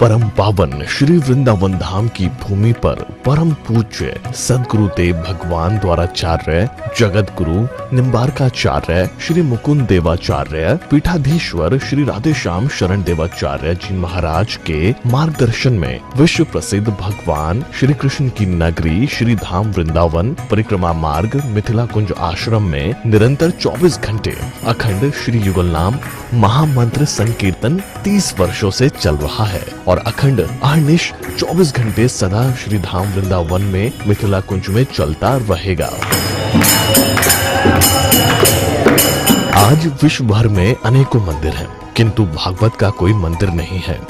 परम पावन श्री वृंदावन धाम की भूमि पर परम पूज्य सदगुरुदेव भगवान द्वाराचार्य जगत गुरु निम्बारकाचार्य श्री मुकुंद देवाचार्य पीठाधीश्वर श्री राधेश्याम शरण देवाचार्य जी महाराज के मार्गदर्शन में विश्व प्रसिद्ध भगवान श्री कृष्ण की नगरी श्री धाम वृंदावन परिक्रमा मार्ग मिथिला कुंज आश्रम में निरंतर 24 घंटे अखंड श्री युगल नाम महामंत्र संकीर्तन 30 वर्षों से चल रहा है और अखंड अहर्निश 24 घंटे सदा श्री धाम वृंदावन में मिथिला कुंज में चलता रहेगा। आज विश्व भर में अनेकों मंदिर हैं, किंतु भागवत का कोई मंदिर नहीं है।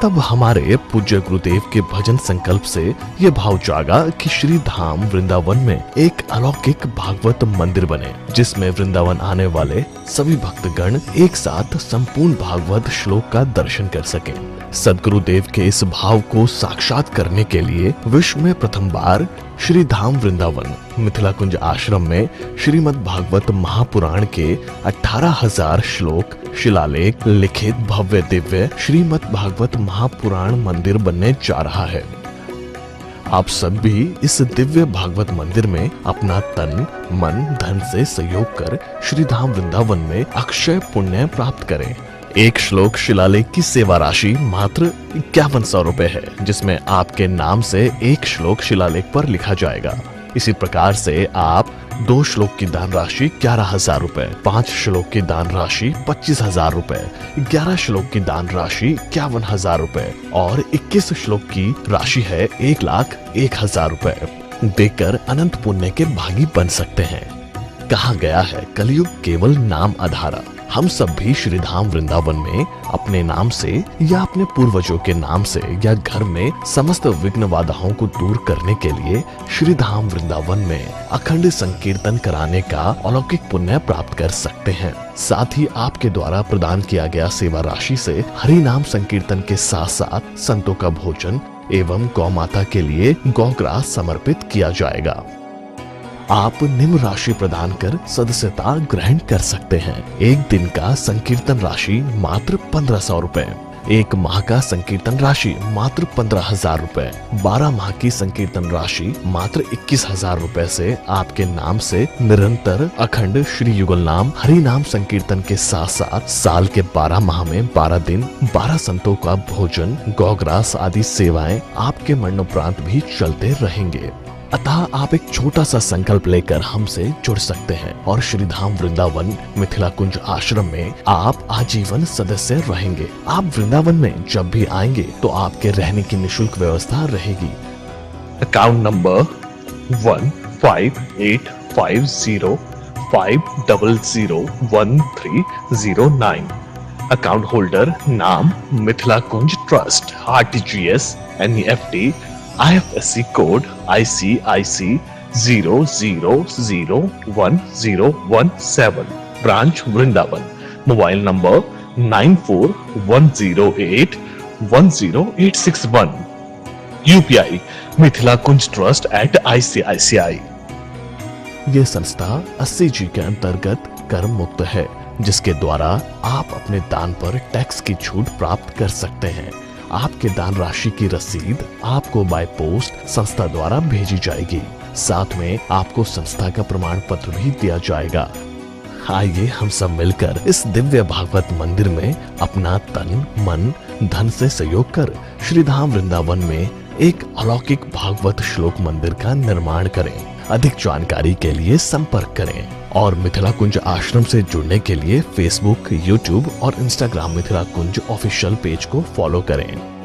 तब हमारे पूज्य गुरुदेव के भजन संकल्प से ये भाव जागा कि श्री धाम वृंदावन में एक अलौकिक भागवत मंदिर बने, जिसमें वृंदावन आने वाले सभी भक्तगण एक साथ संपूर्ण भागवत श्लोक का दर्शन कर सकें। सदगुरुदेव के इस भाव को साक्षात करने के लिए विश्व में प्रथम बार श्री धाम वृंदावन मिथिला कुंज आश्रम में श्रीमद् भागवत महापुराण के 18,000 श्लोक शिलालेख लिखित भव्य दिव्य श्रीमद् भागवत महापुराण मंदिर बनने जा रहा है। आप सब भी इस दिव्य भागवत मंदिर में अपना तन मन धन से सहयोग कर श्री धाम वृंदावन में अक्षय पुण्य प्राप्त करें। एक श्लोक शिलालेख की सेवा राशि मात्र 5100 रुपए है, जिसमें आपके नाम से एक श्लोक शिलालेख पर लिखा जाएगा। इसी प्रकार से आप 2 श्लोक की दान राशि 11,000 रुपए, 5 श्लोक की दान राशि 25,000 रुपए, 11 श्लोक की दान राशि 51,000 रुपए और 21 श्लोक की राशि है 1,01,000 रुपए देकर अनंत पुण्य के भागी बन सकते हैं। कहा गया है कलयुग केवल नाम आधारा। हम सब भी श्री धाम वृंदावन में अपने नाम से या अपने पूर्वजों के नाम से या घर में समस्त विघ्न बाधाओं को दूर करने के लिए श्री धाम वृंदावन में अखंड संकीर्तन कराने का अलौकिक पुण्य प्राप्त कर सकते हैं। साथ ही आपके द्वारा प्रदान किया गया सेवा राशि से हरि नाम संकीर्तन के साथ साथ संतों का भोजन एवं गौ माता के लिए गौग्रास समर्पित किया जाएगा। आप निम्न राशि प्रदान कर सदस्यता ग्रहण कर सकते हैं। एक दिन का संकीर्तन राशि मात्र 1,500 रुपए, एक माह का संकीर्तन राशि मात्र 15,000 रुपए, 12 माह की संकीर्तन राशि मात्र 21,000 रुपए से आपके नाम से निरंतर अखंड श्री युगल नाम हरि नाम संकीर्तन के साथ साथ साल के 12 माह में 12 दिन 12 संतों का भोजन गौग्रास आदि सेवाएं आपके मरणोपरांत भी चलते रहेंगे। अतः आप एक छोटा सा संकल्प लेकर हमसे जुड़ सकते हैं और श्री धाम वृंदावन मिथिला कुंज आश्रम में आप आजीवन सदस्य रहेंगे। आप वृंदावन में जब भी आएंगे तो आपके रहने की निशुल्क व्यवस्था रहेगी। Account number 1588505001309। अकाउंट होल्डर नाम Mithila Kunj trust, RTGS, NEFT, IFSC code ICIC 00010017, branch Vrindavan. Mobile number 9410810861। UPI Mithila Kunj trust @ICICI। ये संस्था 80G के अंतर्गत कर मुक्त है, जिसके द्वारा आप अपने दान पर टैक्स की छूट प्राप्त कर सकते हैं। आपके दान राशि की रसीद आपको बाय पोस्ट संस्था द्वारा भेजी जाएगी। साथ में आपको संस्था का प्रमाण पत्र भी दिया जाएगा। आइए हम सब मिलकर इस दिव्य भागवत मंदिर में अपना तन मन धन से सहयोग कर श्री धाम वृंदावन में एक अलौकिक भागवत श्लोक मंदिर का निर्माण करें। अधिक जानकारी के लिए संपर्क करें और मिथिला कुंज आश्रम से जुड़ने के लिए फेसबुक, यूट्यूब और इंस्टाग्राम मिथिला कुंज ऑफिशियल पेज को फॉलो करें।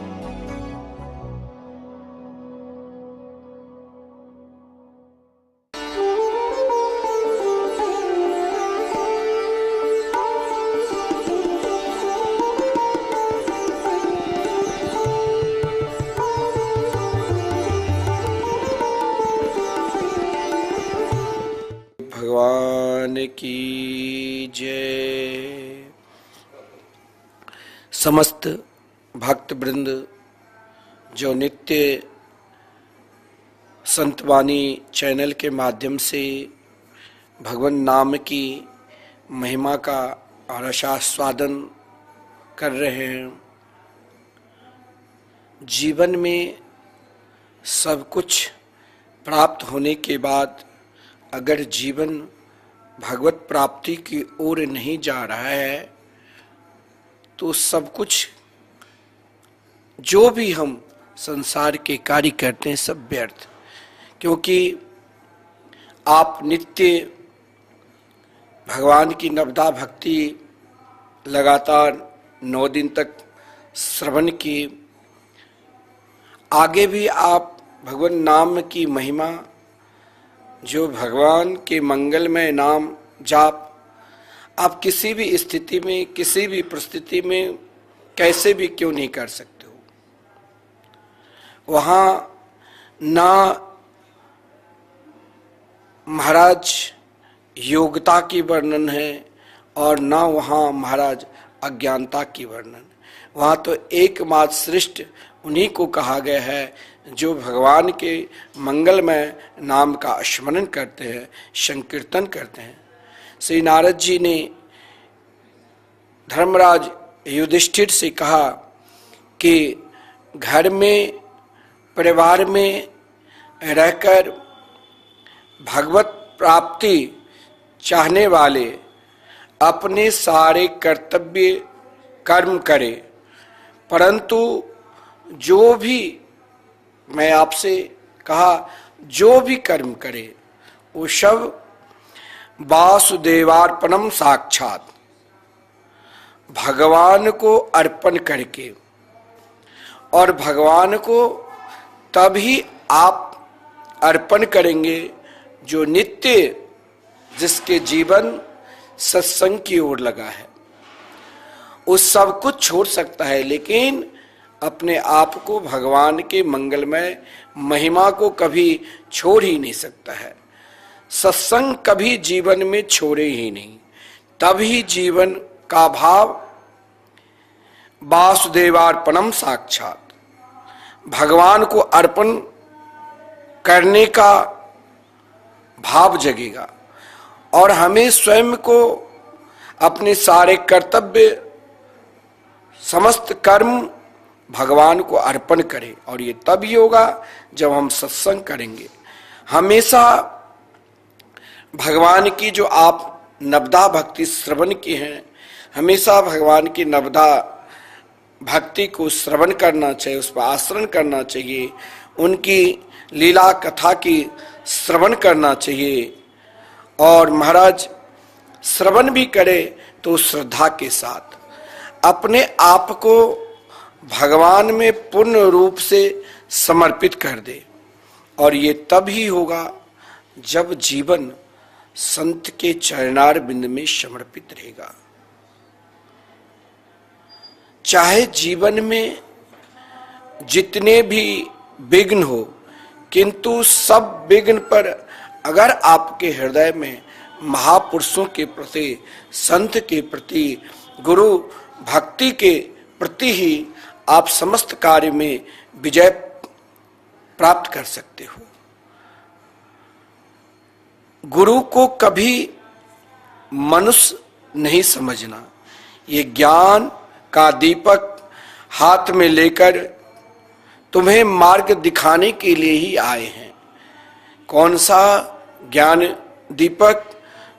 भगवान की जय। समस्त भक्त वृंद जो नित्य संतवाणी चैनल के माध्यम से भगवान नाम की महिमा का रसास्वादन कर रहे हैं, जीवन में सब कुछ प्राप्त होने के बाद अगर जीवन भगवत प्राप्ति की ओर नहीं जा रहा है तो सब कुछ जो भी हम संसार के कार्य करते हैं सब व्यर्थ। क्योंकि आप नित्य भगवान की नवदा भक्ति लगातार 9 दिन तक श्रवण किए, आगे भी आप भगवान नाम की महिमा, जो भगवान के मंगलमय नाम जाप आप किसी भी स्थिति में, किसी भी परिस्थिति में कैसे भी क्यों नहीं कर सकते हो। वहाँ ना महाराज योग्यता की वर्णन है और ना वहाँ महाराज अज्ञानता की वर्णन। वहाँ तो एकमात्र श्रेष्ठ उन्हीं को कहा गया है जो भगवान के मंगलमय नाम का स्मरण करते हैं, संकीर्तन करते हैं। श्री नारद जी ने धर्मराज युधिष्ठिर से कहा कि घर में, परिवार में रहकर भगवत प्राप्ति चाहने वाले अपने सारे कर्तव्य कर्म करे, परंतु जो भी, मैं आपसे कहा, जो भी कर्म करे वो सब वासुदेवार्पणम साक्षात, भगवान को अर्पण करके, और भगवान को तभी आप अर्पण करेंगे जो नित्य, जिसके जीवन सत्संग की ओर लगा है। उस सब कुछ छोड़ सकता है लेकिन अपने आप को भगवान के मंगलमय महिमा को कभी छोड़ ही नहीं सकता है। सत्संग कभी जीवन में छोड़े ही नहीं, तभी जीवन का भाव वासुदेवार्पणम साक्षात, भगवान को अर्पण करने का भाव जगेगा और हमें स्वयं को, अपने सारे कर्तव्य, समस्त कर्म भगवान को अर्पण करें। और ये तभी होगा जब हम सत्संग करेंगे। हमेशा भगवान की जो आप नवदा भक्ति श्रवण की हैं, हमेशा भगवान की नवदा भक्ति को श्रवण करना चाहिए, उस पर आचरण करना चाहिए, उनकी लीला कथा की श्रवण करना चाहिए। और महाराज श्रवण भी करे तो श्रद्धा के साथ अपने आप को भगवान में पूर्ण रूप से समर्पित कर दे। और ये तभी होगा जब जीवन संत के चरणार बिंद में समर्पित रहेगा। चाहे जीवन में जितने भी विघ्न हो, किंतु सब विघ्न पर अगर आपके हृदय में महापुरुषों के प्रति, संत के प्रति, गुरु भक्ति के प्रति ही आप समस्त कार्य में विजय प्राप्त कर सकते हो। गुरु को कभी मनुष्य नहीं समझना। ये ज्ञान का दीपक हाथ में लेकर तुम्हें मार्ग दिखाने के लिए ही आए हैं। कौन सा ज्ञान दीपक?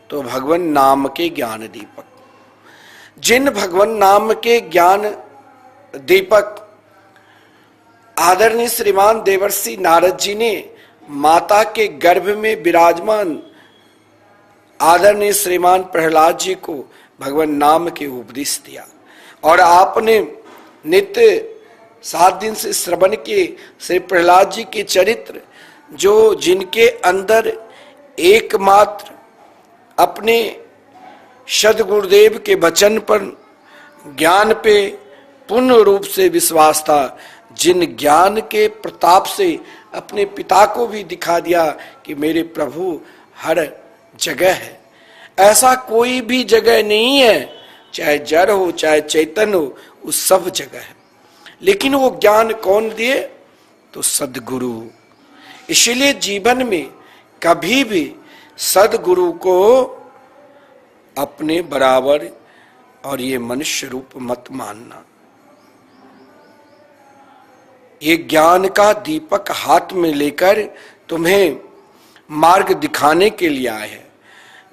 तो भगवान नाम के ज्ञान दीपक। जिन भगवान नाम के ज्ञान दीपक आदरणीय श्रीमान देवर्षि नारद जी ने माता के गर्भ में विराजमान आदरणीय श्रीमान प्रहलाद जी को भगवान नाम के उपदेश दिया। और आपने नित्य 7 दिन से श्रवण किए श्री प्रहलाद जी के चरित्र, जो जिनके अंदर एकमात्र अपने सद्गुरुदेव के वचन पर, ज्ञान पे पूर्ण रूप से विश्वास था, जिन ज्ञान के प्रताप से अपने पिता को भी दिखा दिया कि मेरे प्रभु हर जगह है। ऐसा कोई भी जगह नहीं है, चाहे जड़ हो चाहे चैतन्य हो, उस सब जगह है। लेकिन वो ज्ञान कौन दिए? तो सद्गुरु। इसलिए जीवन में कभी भी सद्गुरु को अपने बराबर और ये मनुष्य रूप मत मानना। ये ज्ञान का दीपक हाथ में लेकर तुम्हें मार्ग दिखाने के लिए आए हैं।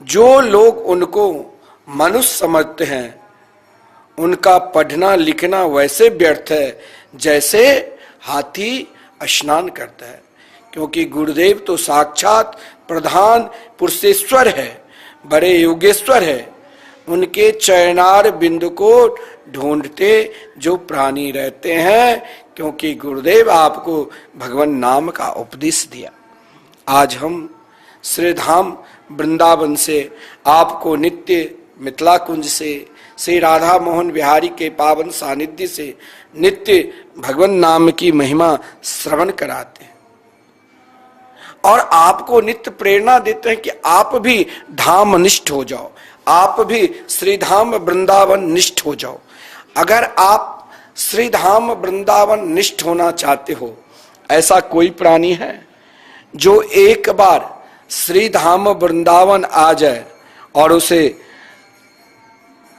जो लोग उनको मनुष्य समझते हैं उनका पढ़ना लिखना वैसे व्यर्थ है जैसे हाथी स्नान करता है, क्योंकि गुरुदेव तो साक्षात प्रधान पुरुषेश्वर है, बड़े योगेश्वर है। उनके चरणार बिंदु को ढूंढते जो प्राणी रहते हैं, क्योंकि गुरुदेव आपको भगवान नाम का उपदेश दिया। आज हम श्री धाम वृंदावन से आपको नित्य मिथिला कुंज से श्री राधा मोहन बिहारी के पावन सानिध्य से नित्य भगवान नाम की महिमा श्रवण कराते हैं और आपको नित्य प्रेरणा देते हैं कि आप भी धाम निष्ठ हो जाओ, आप भी श्री धाम वृंदावन निष्ठ हो जाओ। अगर आप श्री धाम वृंदावन निष्ठ होना चाहते हो, ऐसा कोई प्राणी है जो एक बार श्री धाम वृंदावन आ जाए और उसे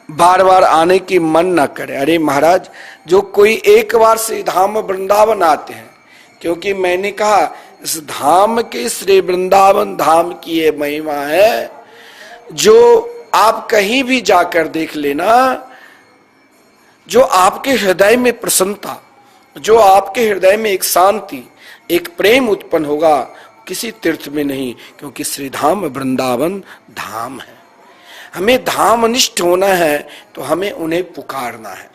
बार बार आने की मन न करे? अरे महाराज, जो कोई एक बार श्री धाम वृंदावन आते हैं, क्योंकि मैंने कहा इस धाम के श्री वृंदावन धाम की ये महिमा है जो आप कहीं भी जाकर देख लेना। जो आपके हृदय में प्रसन्नता, जो आपके हृदय में एक शांति, एक प्रेम उत्पन्न होगा, किसी तीर्थ में नहीं, क्योंकि श्री धाम वृंदावन धाम है। हमें धामनिष्ठ होना है तो हमें उन्हें पुकारना है,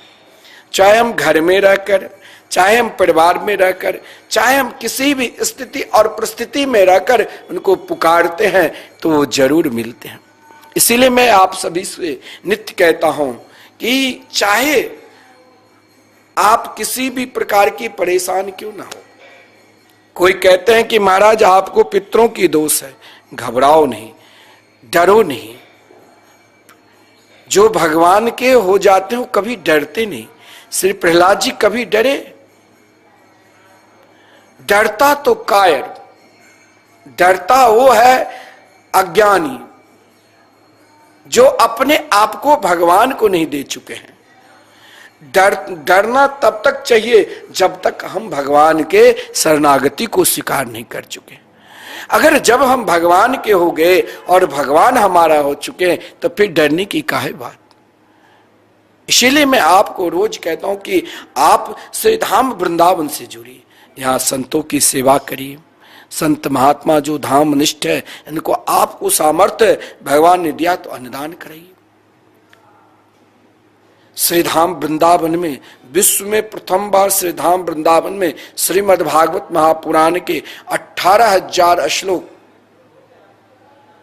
चाहे हम घर में रहकर, चाहे हम परिवार में रहकर, चाहे हम किसी भी स्थिति और परिस्थिति में रहकर उनको पुकारते हैं तो वो जरूर मिलते हैं। इसीलिए मैं आप सभी से नित्य कहता हूं कि चाहे आप किसी भी प्रकार की परेशानी क्यों ना हो। कोई कहते हैं कि महाराज आपको पितरों की दोष है, घबराओ नहीं, डरो नहीं। जो भगवान के हो जाते हो कभी डरते नहीं। श्री प्रहलाद जी कभी डरे? डरता तो कायर, डरता वो है अज्ञानी जो अपने आप को भगवान को नहीं दे चुके हैं। डरना तब तक चाहिए जब तक हम भगवान के शरणागति को स्वीकार नहीं कर चुके। अगर जब हम भगवान के हो गए और भगवान हमारा हो चुके तो फिर डरने की काहे बात। इसीलिए मैं आपको रोज कहता हूं कि आप श्री धाम वृंदावन से जुड़िए, यहाँ संतों की सेवा करिए। संत महात्मा जो धाम निष्ठ है इनको आपको सामर्थ्य भगवान ने दिया तो अनुदान कराइए। श्री धाम वृंदावन में विश्व में प्रथम बार श्री धाम वृंदावन में श्रीमद् भागवत महापुराण के 18,000 श्लोक,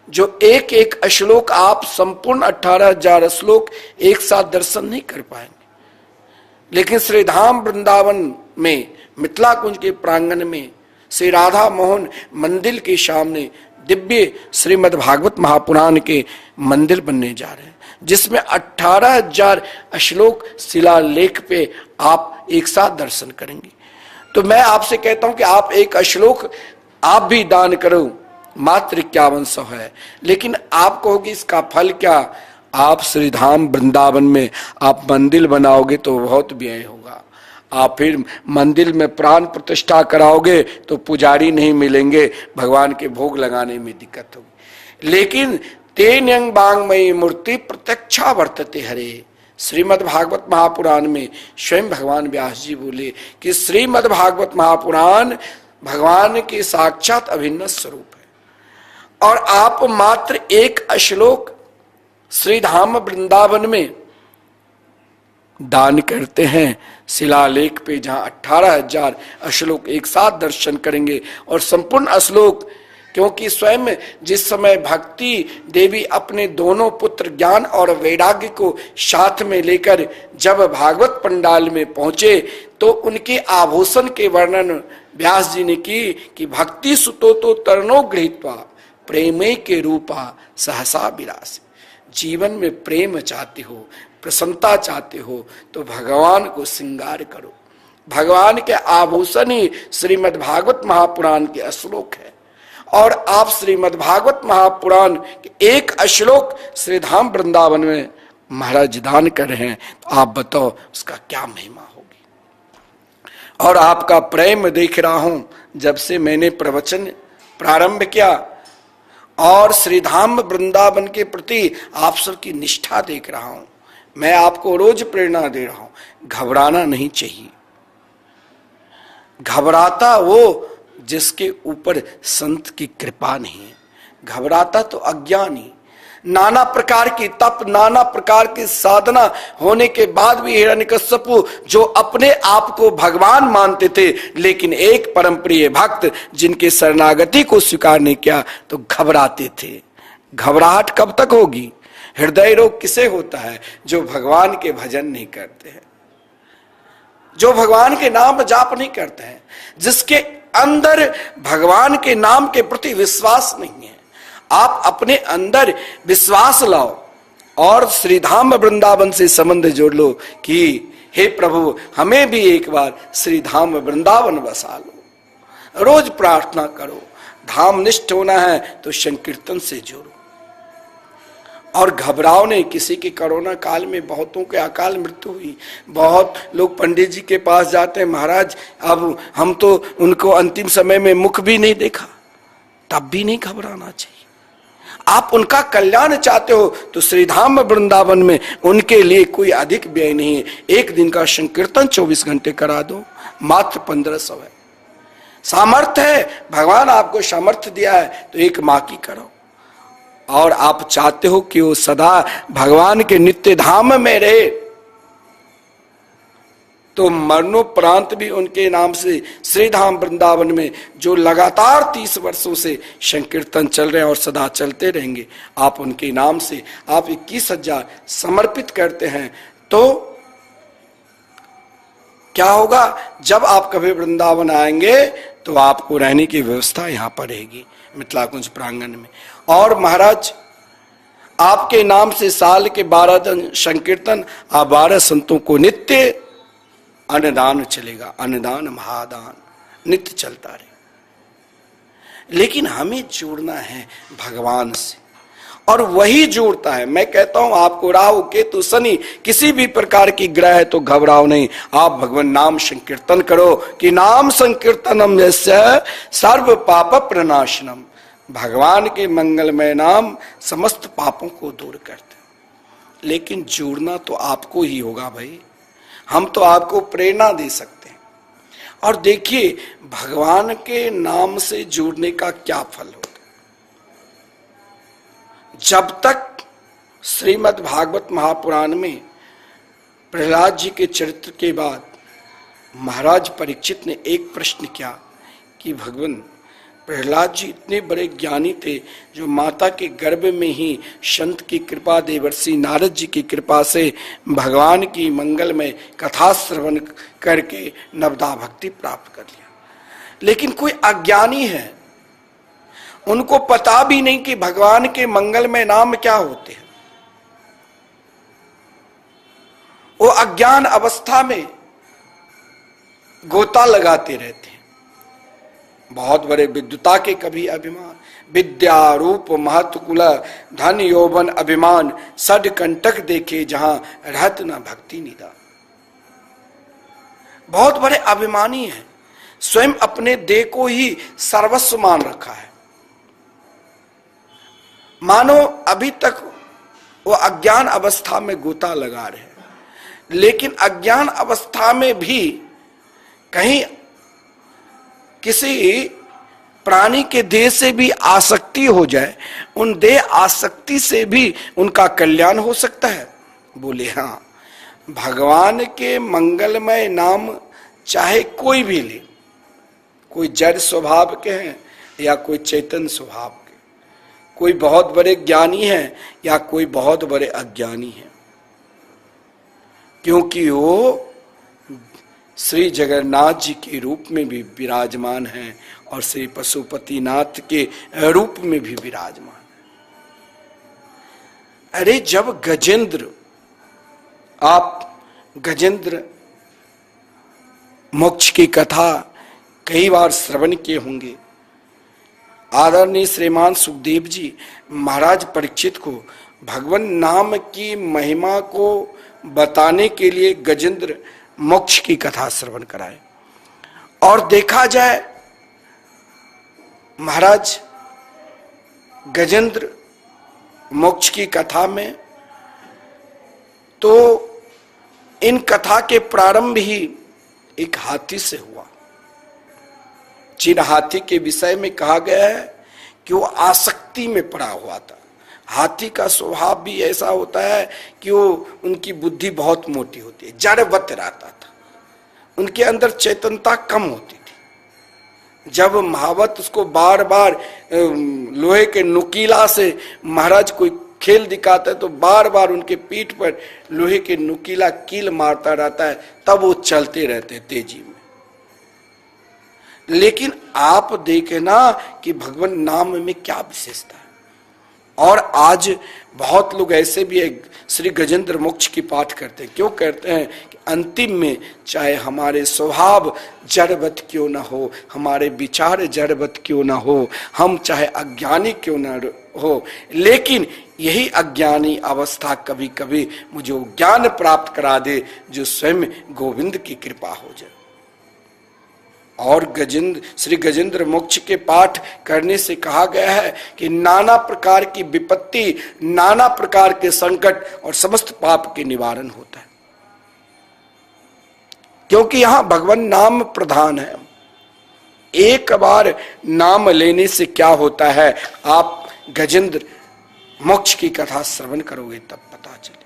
जो एक एक श्लोक आप संपूर्ण 18,000 श्लोक एक साथ दर्शन नहीं कर पाएंगे, लेकिन श्री धाम वृंदावन में मिथिला कुंज के प्रांगण में श्री राधा मोहन मंदिर के सामने दिव्य श्रीमद् भागवत महापुराण के मंदिर बनने जा रहे हैं, जिसमें 18,000 श्लोक शिलालेख पे आप एक साथ दर्शन करेंगे। तो मैं आपसे कहता हूं कि आप एक श्लोक आप भी दान करो, मात्र 5100 है, लेकिन आप कहोगे इसका फल क्या? आप श्री धाम वृंदावन में आप मंदिर बनाओगे तो बहुत व्यय होगा। आप फिर मंदिर में प्राण प्रतिष्ठा कराओगे तो पुजारी नहीं मिलेंगे, भगवान के भोग लगाने में दिक्कत होगी। लेकिन तेन यंग बांगमयी मूर्ति प्रत्यक्षा वर्तते हरे, श्रीमद् भागवत महापुराण में स्वयं भगवान व्यास जी बोले कि श्रीमद् भागवत महापुराण भगवान के साक्षात अभिन्न स्वरूप है। और आप मात्र एक श्लोक श्री धाम वृंदावन में दान करते हैं शिलालेख पे, जहां 18,000 श्लोक एक साथ दर्शन करेंगे। और संपूर्ण श्लोक, क्योंकि स्वयं जिस समय भक्ति देवी अपने दोनों पुत्र ज्ञान और वैराग्य को साथ में लेकर जब भागवत पंडाल में पहुंचे तो उनके आभूषण के वर्णन व्यास जी ने की कि भक्ति सुतो तो तरनो गृहीत्वा प्रेमे के रूपा सहसा विरास। जीवन में प्रेम चाहते हो, प्रसन्नता चाहते हो तो भगवान को श्रृंगार करो। भगवान के आभूषण ही श्रीमद् भागवत महापुराण के श्लोक है। और आप श्रीमद् भागवत महापुराण के एक श्लोक श्री धाम वृंदावन में महाराज दान कर रहे हैं, तो आप बताओ उसका क्या महिमा होगी। और आपका प्रेम देख रहा हूं जब से मैंने प्रवचन प्रारंभ किया, और श्रीधाम वृंदावन के प्रति आप सबकी निष्ठा देख रहा हूं। मैं आपको रोज प्रेरणा दे रहा हूं, घबराना नहीं चाहिए। घबराता वो जिसके ऊपर संत की कृपा नहीं है, घबराता तो अज्ञानी। नाना प्रकार की तप, नाना प्रकार की साधना होने के बाद भी हिरण्यकश्यपु, जो अपने आप को भगवान मानते थे, लेकिन एक परम प्रिय भक्त जिनके शरणागति को स्वीकार नहीं किया, तो घबराते थे। घबराहट कब तक होगी? हृदय रोग किसे होता है? जो भगवान के भजन नहीं करते हैं, जो भगवान के नाम जाप नहीं करते हैं, जिसके अंदर भगवान के नाम के प्रति विश्वास नहीं है। आप अपने अंदर विश्वास लाओ और श्रीधाम वृंदावन से संबंध जोड़ लो कि हे प्रभु, हमें भी एक बार श्रीधाम वृंदावन बसा लो। रोज प्रार्थना करो। धाम निष्ठ होना है तो संकीर्तन से जोड़ो। और घबराओ नहीं। किसी की कोरोना काल में बहुतों के अकाल मृत्यु हुई। बहुत लोग पंडित जी के पास जाते हैं, महाराज अब हम तो उनको अंतिम समय में मुख भी नहीं देखा। तब भी नहीं घबराना चाहिए। आप उनका कल्याण चाहते हो तो श्रीधाम वृंदावन में उनके लिए कोई अधिक व्यय नहीं है। एक दिन का संकीर्तन 24 घंटे करा दो, मात्र 1500 है। सामर्थ्य है, भगवान आपको सामर्थ्य दिया है तो एक माह की करो। और आप चाहते हो कि वो सदा भगवान के नित्य धाम में रहे, तो मरणोपरांत भी उनके नाम से श्रीधाम वृंदावन में जो लगातार 30 वर्षों से संकीर्तन चल रहे हैं और सदा चलते रहेंगे, आप उनके नाम से आप 21,000 समर्पित करते हैं, तो क्या होगा? जब आप कभी वृंदावन आएंगे तो आपको रहने की व्यवस्था यहां पर रहेगी मिथिला कुंज प्रांगण में। और महाराज आपके नाम से साल के 12 दिन संकीर्तन, आप 12 संतों को नित्य अन्नदान चलेगा। अन्नदान महादान नित्य चलता रहे। लेकिन हमें जुड़ना है भगवान से, और वही जुड़ता है। मैं कहता हूं आपको राहु केतु शनि किसी भी प्रकार की ग्रह है तो घबराओ नहीं। आप भगवान नाम संकीर्तन करो कि नाम संकीर्तनम यस्य सर्व पाप प्रनाशनम। भगवान के मंगलमय नाम समस्त पापों को दूर करते। लेकिन जुड़ना तो आपको ही होगा भाई। हम तो आपको प्रेरणा दे सकते हैं। और देखिए भगवान के नाम से जुड़ने का क्या फल होता है। जब तक श्रीमद् भागवत महापुराण में प्रहलाद जी के चरित्र के बाद महाराज परीक्षित ने एक प्रश्न किया कि भगवान प्रहलाद जी इतने बड़े ज्ञानी थे, जो माता के गर्भ में ही संत की कृपा, देवर्षि नारद जी की कृपा से भगवान की मंगलमय कथा श्रवण करके नवदा भक्ति प्राप्त कर लिया। लेकिन कोई अज्ञानी है, उनको पता भी नहीं कि भगवान के मंगलमय नाम क्या होते हैं। वो अज्ञान अवस्था में गोता लगाते रहते हैं। बहुत बड़े विद्वता के कभी अभिमान, विद्या रूप महत्व कुल धन यौवन अभिमान, सड कंटक देखे जहां रहत न भक्ति निदान। बहुत बड़े अभिमानी हैं, स्वयं अपने देह को ही सर्वस्व मान रखा है। मानो अभी तक वो अज्ञान अवस्था में गोता लगा रहे हैं। लेकिन अज्ञान अवस्था में भी कहीं किसी प्राणी के देह से भी आसक्ति हो जाए, उन देह आसक्ति से भी उनका कल्याण हो सकता है। बोले हाँ, भगवान के मंगलमय नाम चाहे कोई भी ले, कोई जड़ स्वभाव के हैं या कोई चैतन्य स्वभाव के, कोई बहुत बड़े ज्ञानी हैं या कोई बहुत बड़े अज्ञानी हैं, क्योंकि वो श्री जगन्नाथ जी के रूप में भी विराजमान हैं और श्री पशुपतिनाथ के रूप में भी विराजमान है। अरे जब गजेंद्र, आप गजेंद्र मोक्ष की कथा कई बार श्रवण किए होंगे। आदरणीय श्रीमान सुखदेव जी महाराज परीक्षित को भगवान नाम की महिमा को बताने के लिए गजेंद्र मोक्ष की कथा श्रवण कराए। और देखा जाए महाराज गजेंद्र मोक्ष की कथा में, तो इन कथा के प्रारंभ ही एक हाथी से हुआ। जिन हाथी के विषय में कहा गया है कि वो आसक्ति में पड़ा हुआ था। हाथी का स्वभाव भी ऐसा होता है कि वो उनकी बुद्धि बहुत मोटी होती है, जड़वत रहता था, उनके अंदर चेतनता कम होती थी। जब महावत उसको बार बार लोहे के नुकीला से महाराज कोई खेल दिखाता है तो बार बार उनके पीठ पर लोहे के नुकीला कील मारता रहता है, तब वो चलते रहते तेजी में। लेकिन आप देखें ना कि भगवान नाम में क्या विशेषता है। और आज बहुत लोग ऐसे भी है श्री गजेंद्र मोक्ष की पाठ करते हैं। क्यों करते हैं कि अंतिम में चाहे हमारे स्वभाव जड़वत क्यों ना हो, हमारे विचार जड़वत क्यों ना हो, हम चाहे अज्ञानी क्यों ना हो, लेकिन यही अज्ञानी अवस्था कभी कभी मुझे ज्ञान प्राप्त करा दे जो स्वयं गोविंद की कृपा हो जाए। और श्री गजेंद्र मोक्ष के पाठ करने से कहा गया है कि नाना प्रकार की विपत्ति, नाना प्रकार के संकट और समस्त पाप के निवारण होता है, क्योंकि यहां भगवान नाम प्रधान है। एक बार नाम लेने से क्या होता है, आप गजेंद्र मोक्ष की कथा श्रवण करोगे तब पता चले।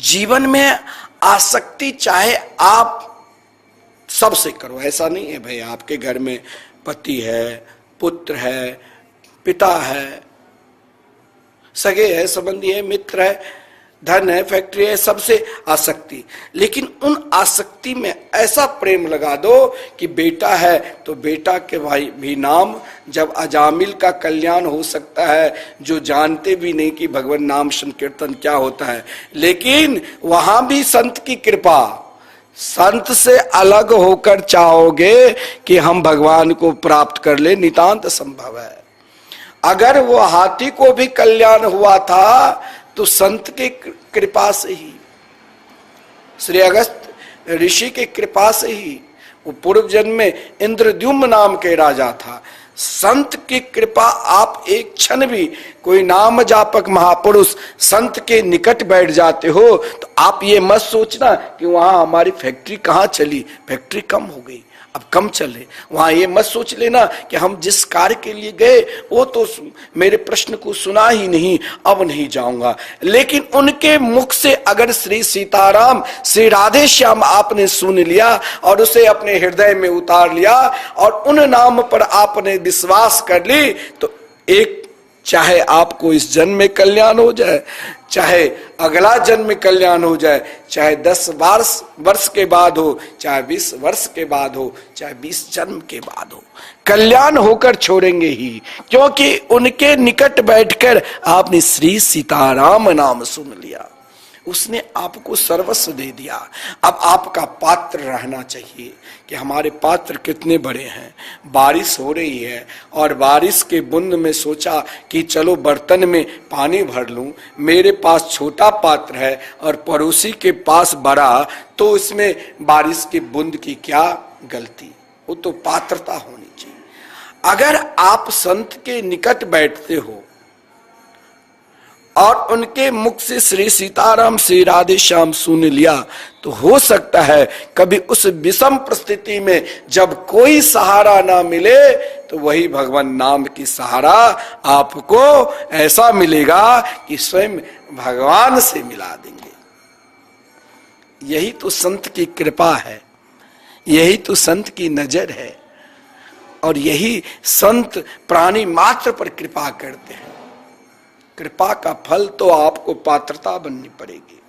जीवन में आसक्ति चाहे आप सबसे करो, ऐसा नहीं है भाई आपके घर में पति है, पुत्र है, पिता है, सगे है, संबंधी है, मित्र है, धन है, फैक्ट्री है, सबसे आसक्ति। लेकिन उन आसक्ति में ऐसा प्रेम लगा दो कि बेटा है तो बेटा के भाई भी नाम, जब अजामिल का कल्याण हो सकता है जो जानते भी नहीं कि भगवान नाम संकीर्तन क्या होता है, लेकिन वहां भी संत की कृपा। संत से अलग होकर चाहोगे कि हम भगवान को प्राप्त कर ले, नितांत संभव है। अगर वो हाथी को भी कल्याण हुआ था तो संत के कृपा से ही, श्री अगस्त ऋषि के कृपा से ही। वो पूर्व जन्म में इंद्रद्युम्न नाम के राजा था। संत की कृपा, आप एक क्षण भी कोई नाम जापक महापुरुष संत के निकट बैठ जाते हो तो आप ये मत सोचना कि वहां हमारी फैक्ट्री कहाँ चली, फैक्ट्री कम हो गई, अब कम चले। वहां ये मत सोच लेना कि हम जिस कार्य के लिए गए वो तो मेरे प्रश्न को सुना ही नहीं, अब नहीं जाऊंगा। लेकिन उनके मुख से अगर श्री सीताराम, श्री राधे श्याम आपने सुन लिया और उसे अपने हृदय में उतार लिया और उन नाम पर आपने विश्वास कर ली, तो एक चाहे आपको इस जन्म में कल्याण हो जाए, चाहे अगला जन्म में कल्याण हो जाए, चाहे 10 वर्ष के बाद हो, चाहे 20 वर्ष के बाद हो, चाहे 20 जन्म के बाद हो, कल्याण होकर छोड़ेंगे ही। क्योंकि उनके निकट बैठकर आपने श्री सीताराम नाम सुन लिया, उसने आपको सर्वस्व दे दिया। अब आपका पात्र रहना चाहिए कि हमारे पात्र कितने बड़े हैं। बारिश हो रही है और बारिश के बूंद में सोचा कि चलो बर्तन में पानी भर लूं, मेरे पास छोटा पात्र है और पड़ोसी के पास बड़ा, तो इसमें बारिश की बूंद की क्या गलती, वो तो पात्रता होनी चाहिए। अगर आप संत के निकट बैठते हो और उनके मुख से श्री सीताराम, श्री राधे श्याम सुन लिया, तो हो सकता है कभी उस विषम परिस्थिति में जब कोई सहारा ना मिले तो वही भगवान नाम की सहारा आपको ऐसा मिलेगा कि स्वयं भगवान से मिला देंगे। यही तो संत की कृपा है, यही तो संत की नजर है, और यही संत प्राणी मात्र पर कृपा करते हैं। कृपा का फल तो आपको पात्रता बननी पड़ेगी।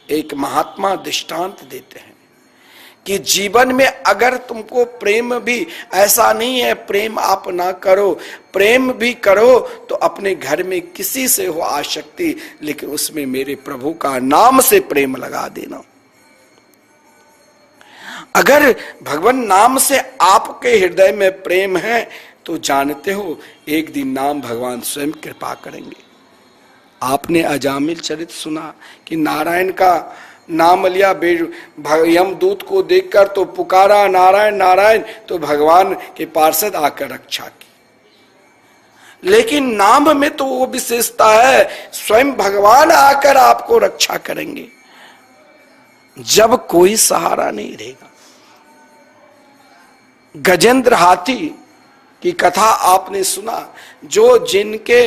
एक महात्मा दृष्टांत देते हैं कि जीवन में अगर तुमको प्रेम भी, ऐसा नहीं है प्रेम आप ना करो, प्रेम भी करो तो अपने घर में किसी से हो आसक्ति, लेकिन उसमें मेरे प्रभु का नाम से प्रेम लगा देना। अगर भगवान नाम से आपके हृदय में प्रेम है तो जानते हो एक दिन नाम भगवान स्वयं कृपा करेंगे। आपने अजामिल चरित सुना कि नारायण का नाम लिया, यमदूत को देखकर तो पुकारा नारायण नारायण, तो भगवान के पार्षद आकर रक्षा की। लेकिन नाम में तो वो विशेषता है, स्वयं भगवान आकर आपको रक्षा करेंगे जब कोई सहारा नहीं रहेगा। गजेंद्र हाथी की कथा आपने सुना, जो जिनके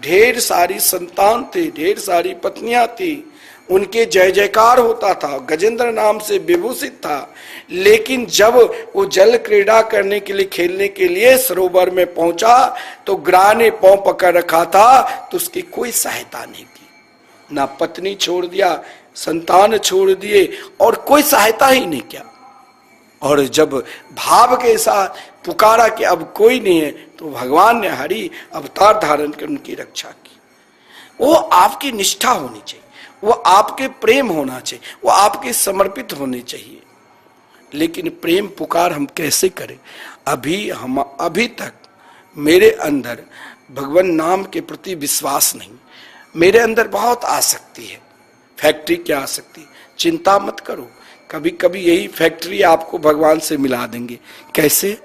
ढेर सारी संतान थे, ढेर सारी पत्नियां थी, उनके जय जयकार होता था, गजेंद्र नाम से विभूषित था। लेकिन जब वो जल क्रीड़ा करने के लिए, खेलने के लिए सरोवर में पहुंचा तो ग्राह ने पांव पकड़ रखा था, तो उसकी कोई सहायता नहीं की। ना पत्नी छोड़ दिया, संतान छोड़ दिए और कोई सहायता ही नहीं किया। और जब भाव के साथ पुकारा कि अब कोई नहीं है, तो भगवान ने हरि अवतार धारण कर उनकी रक्षा की। वो आपकी निष्ठा होनी चाहिए, वो आपके प्रेम होना चाहिए, वो आपके समर्पित होने चाहिए। लेकिन प्रेम पुकार हम कैसे करें? अभी तक मेरे अंदर भगवान नाम के प्रति विश्वास नहीं, मेरे अंदर बहुत आसक्ति है। फैक्ट्री क्या आसक्ति? चिंता मत करो, कभी कभी यही फैक्ट्री आपको भगवान से मिला देंगे। कैसे?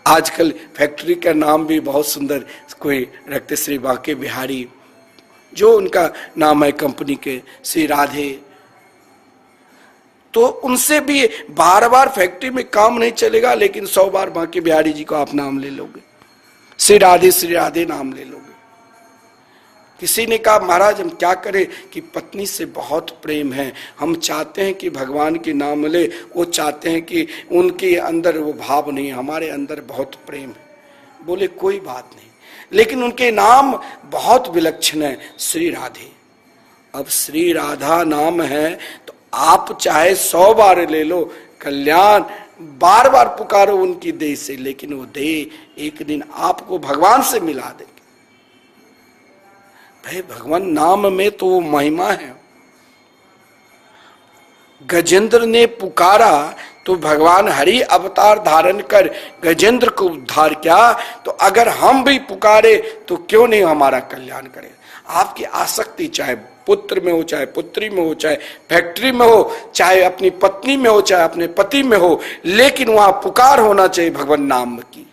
आजकल फैक्ट्री का नाम भी बहुत सुंदर कोई रखते, श्री बांके बिहारी, जो उनका नाम है कंपनी के, श्री राधे। तो उनसे भी बार बार फैक्ट्री में काम नहीं चलेगा, लेकिन 100 बार बांके बिहारी जी को आप नाम ले लोगे, श्री राधे नाम ले लोगे। किसी ने कहा महाराज हम क्या करें कि पत्नी से बहुत प्रेम है, हम चाहते हैं कि भगवान के नाम ले, वो चाहते हैं कि उनके अंदर वो भाव नहीं, हमारे अंदर बहुत प्रेम है। बोले कोई बात नहीं, लेकिन उनके नाम बहुत विलक्षण है, श्री राधे। अब श्री राधा नाम है तो आप चाहे 100 बार ले लो, कल्याण बार बार पुकारो उनकी देह से, लेकिन वो देह एक दिन आपको भगवान से मिला देंगे। भाई भगवान नाम में तो वो महिमा है। गजेंद्र ने पुकारा तो भगवान हरि अवतार धारण कर गजेंद्र को उद्धार किया। तो अगर हम भी पुकारे तो क्यों नहीं हमारा कल्याण करे? आपकी आसक्ति चाहे पुत्र में हो, चाहे पुत्री में हो, चाहे फैक्ट्री में हो, चाहे अपनी पत्नी में हो, चाहे अपने पति में हो, लेकिन वहां पुकार होना चाहिए भगवान नाम की,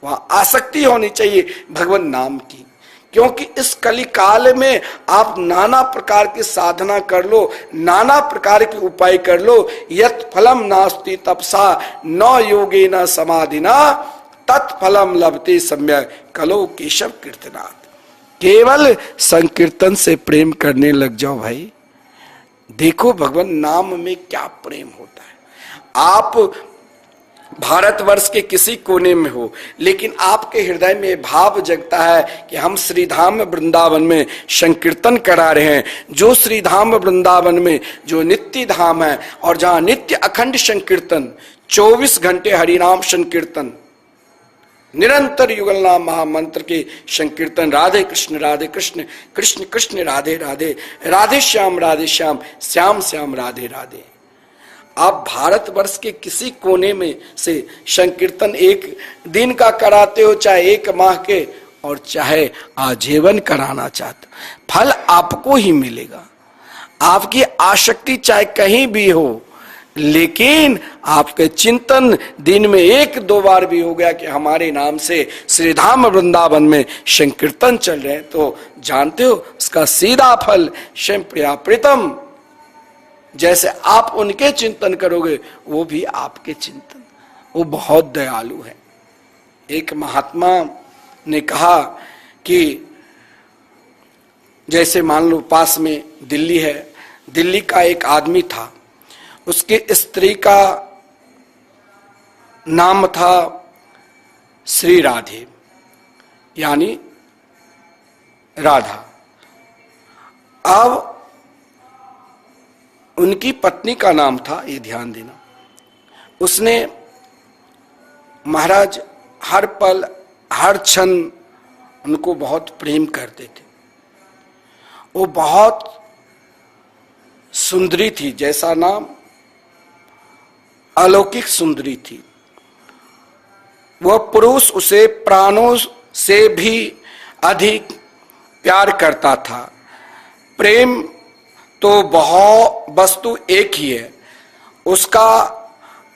वहां आसक्ति होनी चाहिए भगवान नाम की। क्योंकि इस कली काल में आप नाना प्रकार की साधना कर लो, नाना प्रकार के उपाय कर लो, यत् फलम नास्ति तपसा न योगेन समाधिना तत्फलम लभते सम्यक कलो केशव कीर्तनात्। केवल संकीर्तन से प्रेम करने लग जाओ भाई, देखो भगवान नाम में क्या प्रेम होता है। आप भारतवर्ष के किसी कोने में हो, लेकिन आपके हृदय में भाव जगता है कि हम श्रीधाम वृंदावन में संकीर्तन करा रहे हैं। जो श्रीधाम वृंदावन में जो नित्य धाम है, और जहां नित्य अखंड संकीर्तन, 24 घंटे हरिनाम संकीर्तन, निरंतर युगल नाम महामंत्र के संकीर्तन, राधे कृष्ण कृष्ण कृष्ण राधे राधे, राधे श्याम श्याम श्याम राधे राधे। आप भारतवर्ष के किसी कोने में से संकीर्तन एक दिन का कराते हो, चाहे 1 माह के, और चाहे आजीवन कराना चाहते, फल आपको ही मिलेगा। आपकी आसक्ति चाहे कहीं भी हो, लेकिन आपके चिंतन दिन में 1-2 बार भी हो गया कि हमारे नाम से श्रीधाम वृंदावन में संकीर्तन चल रहे हैं, तो जानते हो उसका सीधा फल स्वयं प्रिया प्रीतम, जैसे आप उनके चिंतन करोगे वो भी आपके चिंतन। वो बहुत दयालु है। एक महात्मा ने कहा कि जैसे मान लो पास में दिल्ली है, दिल्ली का एक आदमी था, उसके स्त्री का नाम था श्री राधे, यानी राधा। अब उनकी पत्नी का नाम था, ये ध्यान देना, उसने महाराज हर पल हर क्षण उनको बहुत प्रेम करते थे। वो बहुत सुंदरी थी, जैसा नाम अलौकिक सुंदरी थी। वह पुरुष उसे प्राणों से भी अधिक प्यार करता था। प्रेम तो वस्तु एक ही है, उसका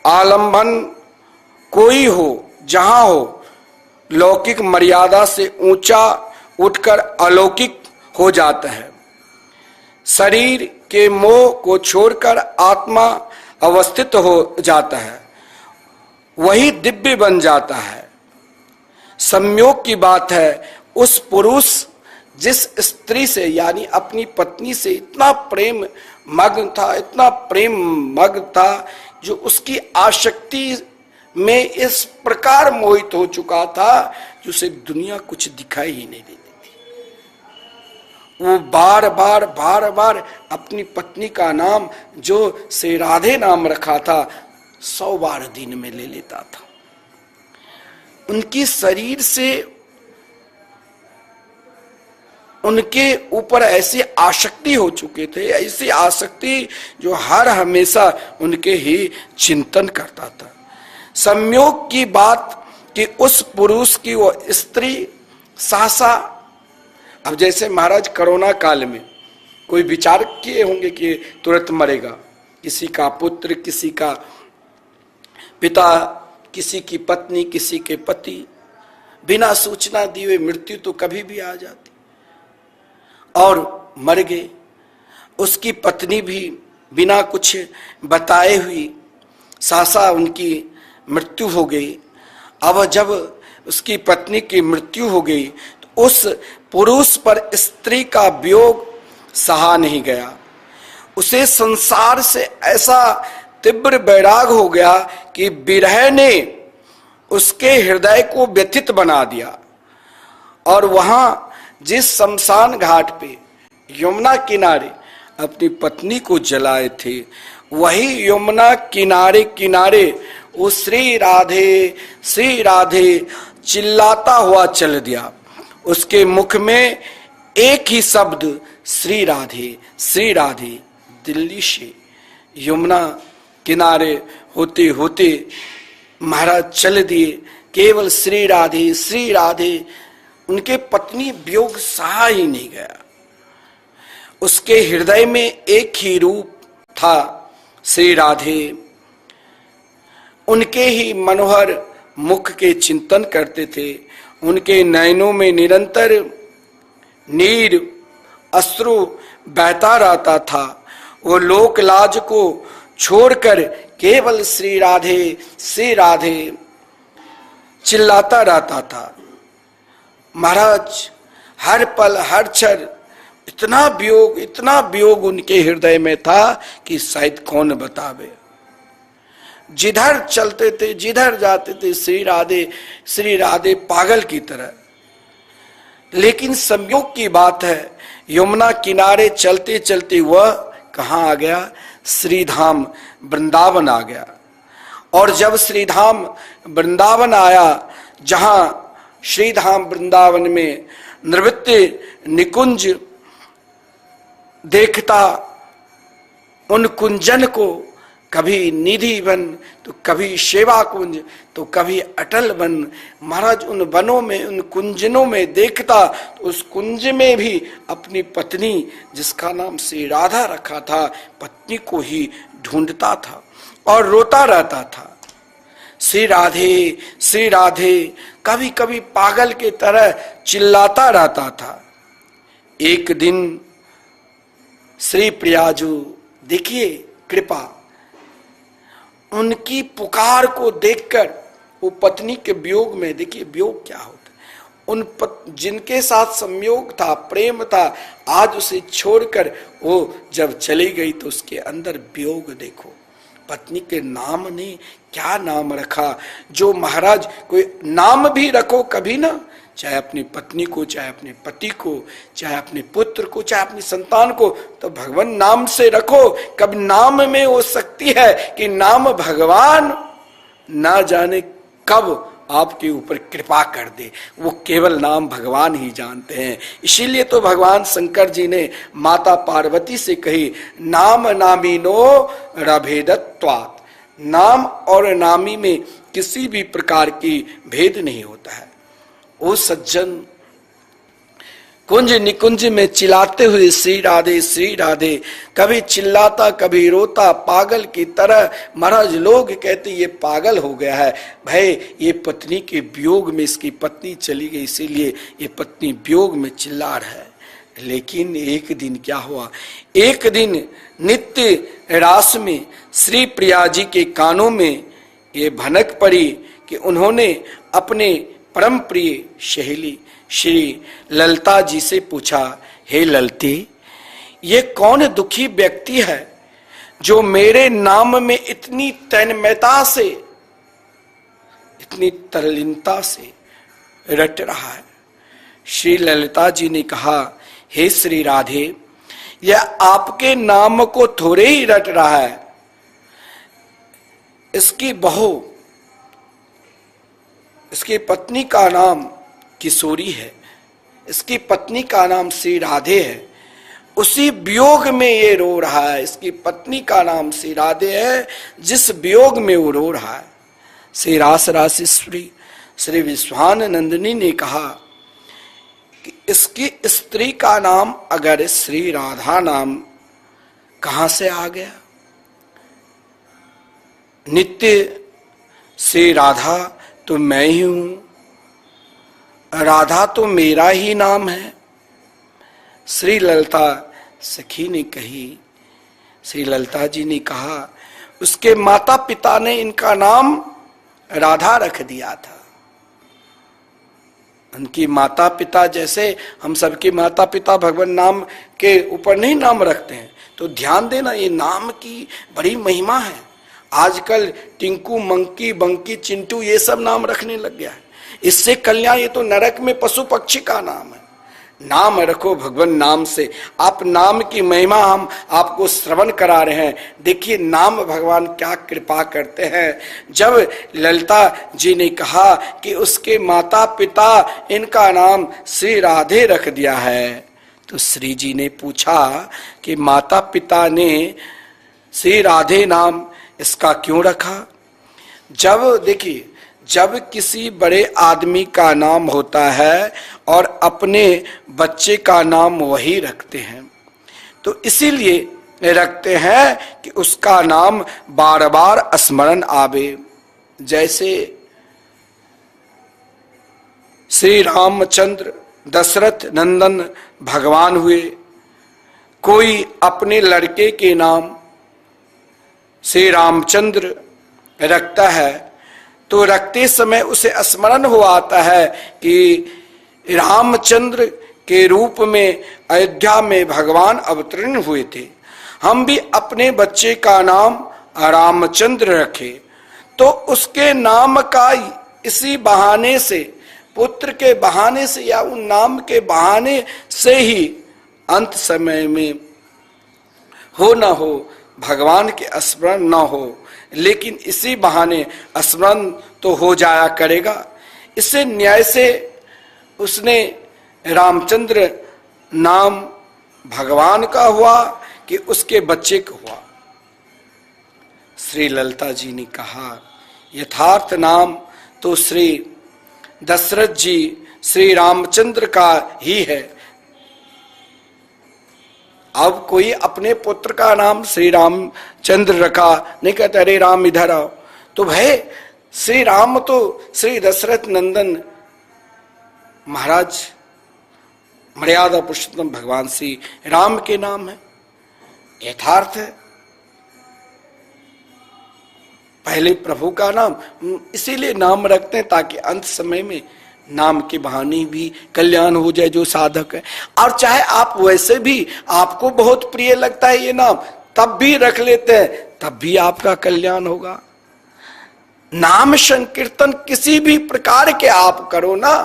आलंबन कोई हो जहां हो, लौकिक मर्यादा से ऊंचा उठकर अलौकिक हो जाता है। शरीर के मोह को छोड़कर आत्मा अवस्थित हो जाता है, वही दिव्य बन जाता है। संयोग की बात है, उस पुरुष जिस स्त्री से यानी अपनी पत्नी से इतना प्रेम मग्न था, इतना प्रेम मग्न था, जो उसकी आसक्ति में इस प्रकार मोहित हो चुका था कि उसे दुनिया कुछ दिखाई ही नहीं देती थी। वो बार बार अपनी पत्नी का नाम, जो से राधे नाम रखा था, 100 बार दिन में ले लेता था। उनकी शरीर से उनके ऊपर ऐसी आसक्ति हो चुके थे, ऐसी आसक्ति जो हर हमेशा उनके ही चिंतन करता था। संयोग की बात कि उस पुरुष की वो स्त्री सहसा, अब जैसे महाराज कोरोना काल में कोई विचार किए होंगे कि तुरंत मरेगा, किसी का पुत्र, किसी का पिता, किसी की पत्नी, किसी के पति, बिना सूचना दिए मृत्यु तो कभी भी आ जाती, और मर गए। उसकी पत्नी भी बिना कुछ बताए हुई सहसा उनकी मृत्यु हो गई। अब जब उसकी पत्नी की मृत्यु हो गई तो उस पुरुष पर स्त्री का वियोग सहा नहीं गया। उसे संसार से ऐसा तीव्र वैराग हो गया कि विरह ने उसके हृदय को व्यथित बना दिया। और वहां जिस शमशान घाट पे यमुना किनारे अपनी पत्नी को जलाए थे, वही यमुना किनारे किनारे वो श्री राधे चिल्लाता हुआ चल दिया। उसके मुख में एक ही शब्द श्री राधे। दिल्ली से यमुना किनारे होते होते महाराज चल दिए, केवल श्री राधे। उनके पत्नी वियोग सहा ही नहीं गया। उसके हृदय में एक ही रूप था, श्री राधे। उनके ही मनोहर मुख के चिंतन करते थे। उनके नयनों में निरंतर नीर अश्रु बहता रहता था। वो लोक लाज को छोड़कर केवल श्री राधे चिल्लाता रहता था। महाराज हर पल हर क्षण इतना वियोग उनके हृदय में था कि शायद कौन बतावे। जिधर चलते थे, जिधर जाते थे, श्री राधे पागल की तरह। लेकिन संयोग की बात है, यमुना किनारे चलते चलते वह कहाँ आ गया? श्रीधाम वृंदावन आ गया। और जब श्रीधाम वृंदावन आया, जहां श्रीधाम वृंदावन में नृत्य निकुंज देखता, उन कुंजन को कभी निधि वन तो कभी सेवा कुंज तो कभी अटल वन। महाराज उन वनों में, उन कुंजनों में देखता तो उस कुंज में भी अपनी पत्नी, जिसका नाम श्री राधा रखा था, पत्नी को ही ढूंढता था और रोता रहता था। श्री राधे कभी कभी पागल के तरह चिल्लाता रहता था। एक दिन श्री प्रियाजू, देखिए कृपा, उनकी पुकार को देखकर वो पत्नी के वियोग में, देखिए वियोग क्या होता है, जिनके साथ संयोग था, प्रेम था, आज उसे छोड़कर वो जब चली गई तो उसके अंदर वियोग देखो। पत्नी के नाम ने क्या नाम रखा, जो महाराज कोई नाम भी रखो कभी ना, चाहे अपनी पत्नी को, चाहे अपने पति को, चाहे अपने पुत्र को, चाहे अपनी संतान को, तो भगवान नाम से रखो। कभी नाम में वो शक्ति है कि नाम भगवान ना जाने कब आपके ऊपर कृपा कर दे, वो केवल नाम भगवान ही जानते हैं। इसीलिए तो भगवान शंकर जी ने माता पार्वती से कही, नाम नामीनो रभेदत्वात्, नाम और नामी में किसी भी प्रकार की भेद नहीं होता है। वो सज्जन कुंज निकुंज में चिल्लाते हुए श्री राधे, कभी चिल्लाता कभी रोता पागल की तरह। महाराज लोग कहते ये पागल हो गया है भाई, ये पत्नी के वियोग में, इसकी पत्नी चली गई इसीलिए ये पत्नी वियोग में चिल्ला रहा है। लेकिन एक दिन क्या हुआ, एक दिन नित्य रास में श्री प्रिया जी के कानों में ये भनक पड़ी कि उन्होंने अपने परम प्रिय सहेली श्री ललिता जी से पूछा, हे ललते, ये कौन दुखी व्यक्ति है जो मेरे नाम में इतनी तन्मयता से, इतनी तरलीनता से रट रहा है। श्री ललिता जी ने कहा, हे श्री राधे, यह आपके नाम को थोड़े ही रट रहा है, इसकी बहू, इसकी पत्नी का नाम किशोरी है, इसकी पत्नी का नाम श्री राधे है, उसी वियोग में ये रो रहा है। इसकी पत्नी का नाम श्री राधे है, जिस वियोग में वो रो रहा है। श्री रास रासेश्वरी श्री विश्वानंदिनी ने कहा कि इसकी स्त्री का नाम अगर श्री राधा नाम कहां से आ गया? नित्य श्री राधा तो मैं ही हूं, राधा तो मेरा ही नाम है। श्री ललिता सखी ने कही, श्री ललिता जी ने कहा, उसके माता पिता ने इनका नाम राधा रख दिया था। उनकी माता पिता जैसे हम सबके माता पिता भगवान नाम के ऊपर नहीं नाम रखते हैं, तो ध्यान देना, ये नाम की बड़ी महिमा है। आजकल टिंकू, मंकी, बंकी, चिंटू ये सब नाम रखने लग गया है। इससे कल्याण, ये तो नरक में पशु पक्षी का नाम है। नाम रखो भगवान नाम से। आप नाम की महिमा हम आपको श्रवण करा रहे हैं। देखिए नाम भगवान क्या कृपा करते हैं। जब ललिता जी ने कहा कि उसके माता पिता इनका नाम श्री राधे रख दिया है, तो श्री जी ने पूछा कि माता पिता ने श्री राधे नाम इसका क्यों रखा? जब देखिए, जब किसी बड़े आदमी का नाम होता है और अपने बच्चे का नाम वही रखते हैं, तो इसीलिए रखते हैं कि उसका नाम बार बार स्मरण आवे। जैसे श्री रामचंद्र दशरथ नंदन भगवान हुए, कोई अपने लड़के के नाम श्री रामचंद्र रखता है तो रखते समय उसे स्मरण हो आता है कि रामचंद्र के रूप में अयोध्या में भगवान अवतरण हुए थे। हम भी अपने बच्चे का नाम रामचंद्र रखे तो उसके नाम का इसी बहाने से, पुत्र के बहाने से या उन नाम के बहाने से ही अंत समय में हो न हो भगवान के स्मरण न हो, लेकिन इसी बहाने स्मरण तो हो जाया करेगा। इससे न्याय से उसने रामचंद्र नाम भगवान का हुआ कि उसके बच्चे का हुआ। श्री ललिता जी ने कहा, यथार्थ नाम तो श्री दशरथ जी श्री रामचंद्र का ही है। अब कोई अपने पुत्र का नाम श्री रामचंद्र रखा, नहीं कहते अरे राम इधर आओ, तो भाई श्री राम तो श्री दशरथ नंदन महाराज मर्यादा पुरुषोत्तम भगवान श्री राम के नाम है, यथार्थ है। पहले प्रभु का नाम इसीलिए नाम रखते हैं ताकि अंत समय में नाम के बहाने भी कल्याण हो जाए जो साधक है। और चाहे आप वैसे भी आपको बहुत प्रिय लगता है ये नाम, तब भी रख लेते हैं, तब भी आपका कल्याण होगा। नाम संकीर्तन किसी भी प्रकार के आप करो ना,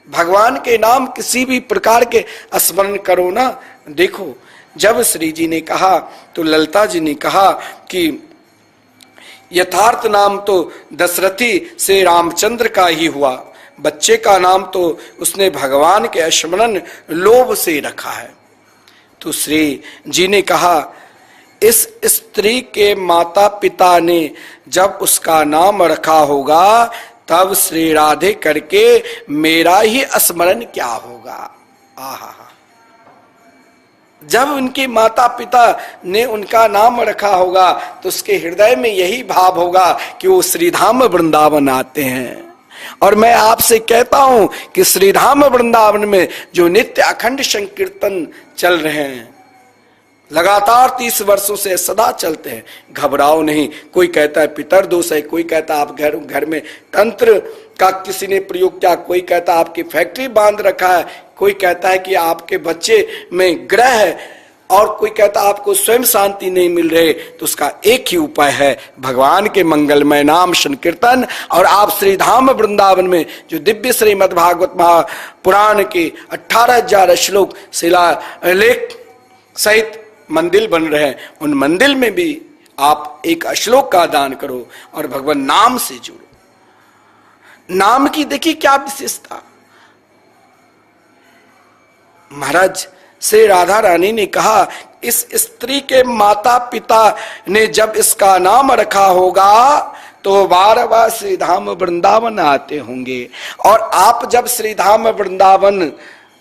भगवान के नाम किसी भी प्रकार के स्मरण करो ना। देखो जब श्री जी ने कहा तो ललिता जी ने कहा कि यथार्थ नाम तो दशरथी से रामचंद्र का ही हुआ, बच्चे का नाम तो उसने भगवान के स्मरण लोभ से रखा है। तो श्री जी ने कहा, इस स्त्री के माता पिता ने जब उसका नाम रखा होगा तब श्री राधे करके मेरा ही स्मरण क्या होगा। आहा, जब उनके माता पिता ने उनका नाम रखा होगा तो उसके हृदय में यही भाव होगा कि वो श्रीधाम वृंदावन आते हैं। और मैं आपसे कहता हूं कि श्रीधाम वृंदावन में जो नित्य अखंड संकीर्तन चल रहे हैं, लगातार 30 वर्षों से सदा चलते हैं, घबराओ नहीं। कोई कहता है पितर दोष है, कोई कहता है आप घर में तंत्र का किसी ने प्रयोग किया, कोई कहता है आपकी फैक्ट्री बांध रखा है, कोई कहता है कि आपके बच्चे में ग्रह है, और कोई कहता है आपको स्वयं शांति नहीं मिल रही। तो उसका एक ही उपाय है, भगवान के मंगलमय नाम संकीर्तन। और आप श्रीधाम वृंदावन में जो दिव्य श्रीमद् भागवत महापुराण के 18,000 श्लोक शिलालेख सहित मंदिर बन रहे हैं, उन मंदिर में भी आप एक श्लोक का दान करो और भगवान नाम से जुड़ो। नाम की देखिए क्या विशेषता। महाराज श्री राधा रानी ने कहा, इस स्त्री के माता पिता ने जब इसका नाम रखा होगा तो बार बार श्रीधाम वृंदावन आते होंगे। और आप जब श्रीधाम वृंदावन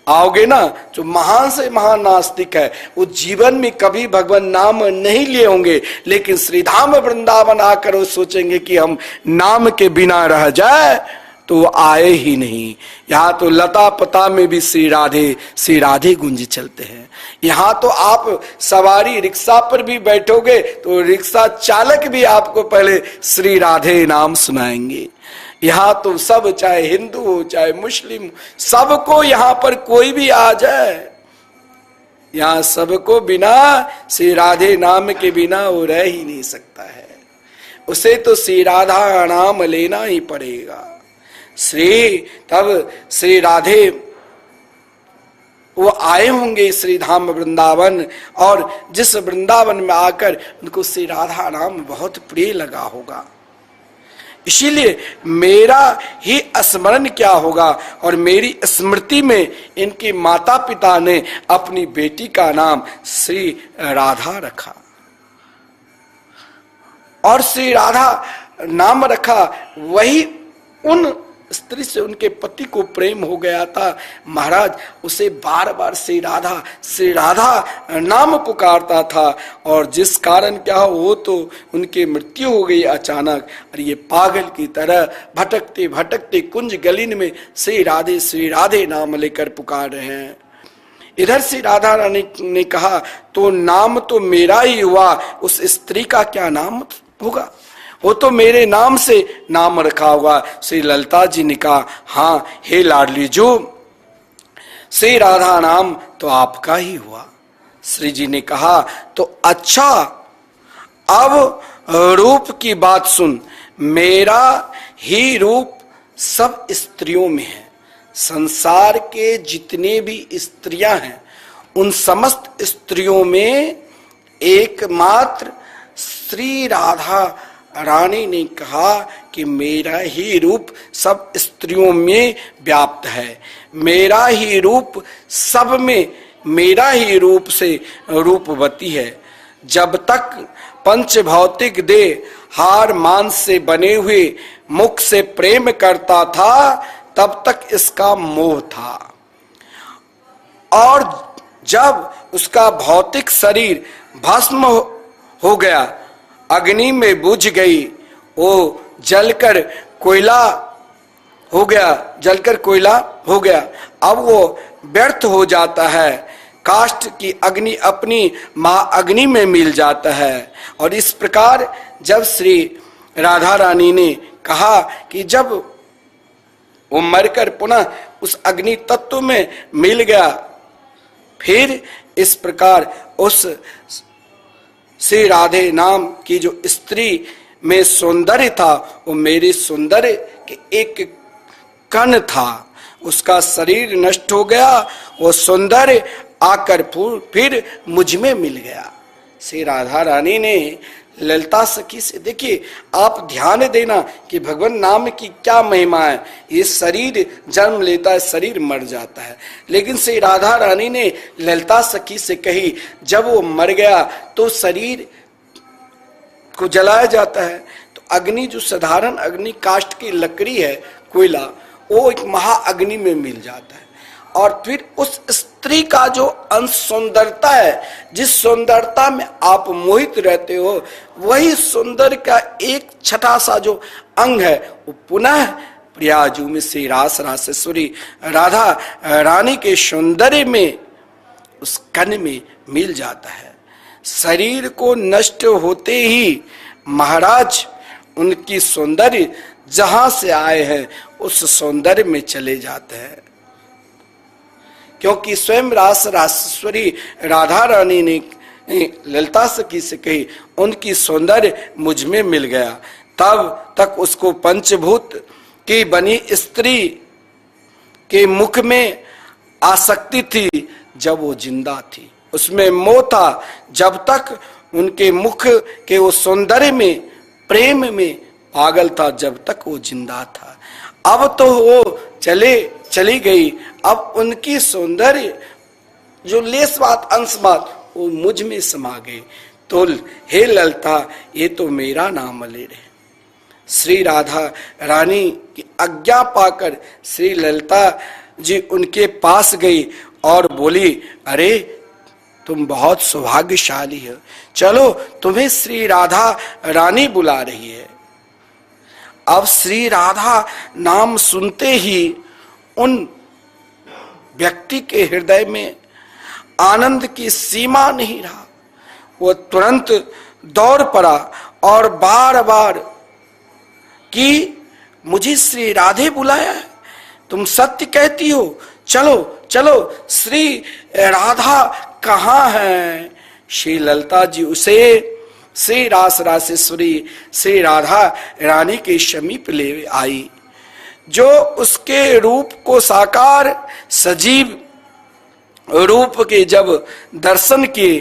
आओगे ना, जो महान से महान नास्तिक है, वो जीवन में कभी भगवान नाम नहीं लिए होंगे, लेकिन श्रीधाम वृंदावन आकर वो सोचेंगे कि हम नाम के बिना रह जाए तो वो आए ही नहीं। यहाँ तो लता पता में भी श्री राधे गुंज चलते हैं। यहाँ तो आप सवारी रिक्शा पर भी बैठोगे तो रिक्शा चालक भी आपको पहले श्री राधे नाम सुनाएंगे। यहाँ तो सब, चाहे हिंदू हो चाहे मुस्लिम, सबको यहाँ पर कोई भी आ जाए, यहाँ सबको बिना श्री राधे नाम के बिना वो रह ही नहीं सकता है। उसे तो श्री राधा नाम लेना ही पड़ेगा। तब श्री राधे वो आए होंगे श्रीधाम वृंदावन, और जिस वृंदावन में आकर उनको श्री राधा नाम बहुत प्रिय लगा होगा। इसीलिए मेरा ही स्मरण क्या होगा, और मेरी स्मृति में इनके माता पिता ने अपनी बेटी का नाम श्री राधा रखा। और श्री राधा नाम रखा, वही उन स्त्री से उनके पति को प्रेम हो गया था। महाराज उसे बार बार श्री राधा नाम पुकारता था, और जिस कारण क्या हो, वो तो उनकी मृत्यु हो गई अचानक। और ये पागल की तरह भटकते भटकते कुंज गलिन में श्री राधे नाम लेकर पुकार रहे हैं। इधर श्री राधा रानी ने कहा, तो नाम तो मेरा ही हुआ, उस स्त्री का क्या नाम होगा? वो तो मेरे नाम से नाम रखा होगा। श्री ललिता जी ने कहा, हाँ हे लाडली जो, श्री राधा नाम तो आपका ही हुआ। श्री जी ने कहा, तो अच्छा, अब रूप की बात सुन, मेरा ही रूप सब स्त्रियों में है। संसार के जितने भी स्त्रियां हैं, उन समस्त स्त्रियों में एकमात्र श्री राधा रानी ने कहा कि मेरा ही रूप सब स्त्रियों में व्याप्त है। मेरा ही रूप सब में, मेरा ही रूप से रूपवती है। जब तक पंच भौतिक देह हार मांस से बने हुए मुख से प्रेम करता था, तब तक इसका मोह था। और जब उसका भौतिक शरीर भस्म हो गया, अग्नि में बुझ गई, वो जलकर कोयला हो गया, अब वो व्यर्थ हो जाता है। काष्ठ की अग्नि अपनी मां अग्नि में मिल जाता है। और इस प्रकार जब श्री राधा रानी ने कहा कि जब वो मरकर पुनः उस अग्नि तत्व में मिल गया, फिर इस प्रकार उस श्री राधे नाम की जो स्त्री में सौंदर्य था, वो मेरे सौंदर्य के एक कण था। उसका शरीर नष्ट हो गया, वो सौंदर्य आकर फिर मुझ में मिल गया। श्री राधा रानी ने ललिता सखी से, देखिए आप ध्यान देना कि भगवान नाम की क्या महिमा है। ये शरीर जन्म लेता है, शरीर मर जाता है, लेकिन श्री राधा रानी ने ललिता सखी से कही, जब वो मर गया तो शरीर को जलाया जाता है, तो अग्नि जो साधारण अग्नि काष्ठ की लकड़ी है, कोयला, वो एक महाअग्नि में मिल जाता है। और फिर उस स्त्री का जो अंश सुंदरता है, जिस सुंदरता में आप मोहित रहते हो, वही सुंदर का एक छठा सा जो अंग है वो पुनः प्रियाजू में श्री रास रासेश्वरी राधा रानी के सौंदर्य में उस कण में मिल जाता है। शरीर को नष्ट होते ही महाराज उनकी सौंदर्य जहां से आए हैं उस सौंदर्य में चले जाते हैं, क्योंकि स्वयं रास रासेश्वरी राधा रानी ने ललिता सखी से कही उनकी सौंदर्य मुझ में मिल गया। तब तक उसको पंचभूत की बनी स्त्री के मुख में आसक्ति थी जब वो जिंदा थी, उसमें मोह था जब तक उनके मुख के वो सौंदर्य में प्रेम में पागल था जब तक वो जिंदा था। अब तो वो चली गई, अब उनकी सौंदर्य जो लेस बात अंश बात वो मुझ में समा गई। तो हे ललिता ये तो मेरा नाम ले रहे। श्री राधा रानी की आज्ञा पाकर श्री ललिता जी उनके पास गई और बोली, अरे तुम बहुत सौभाग्यशाली हो, चलो तुम्हें श्री राधा रानी बुला रही है। अब श्री राधा नाम सुनते ही उन व्यक्ति के हृदय में आनंद की सीमा नहीं रहा। वो तुरंत दौड़ पड़ा और बार बार कि मुझे श्री राधे बुलाया है, तुम सत्य कहती हो, चलो चलो श्री राधा कहाँ है। श्री ललिता जी उसे श्री रास रासेश्वरी श्री राधा रानी के समीप ले आई, जो उसके रूप को साकार सजीव रूप के जब दर्शन किए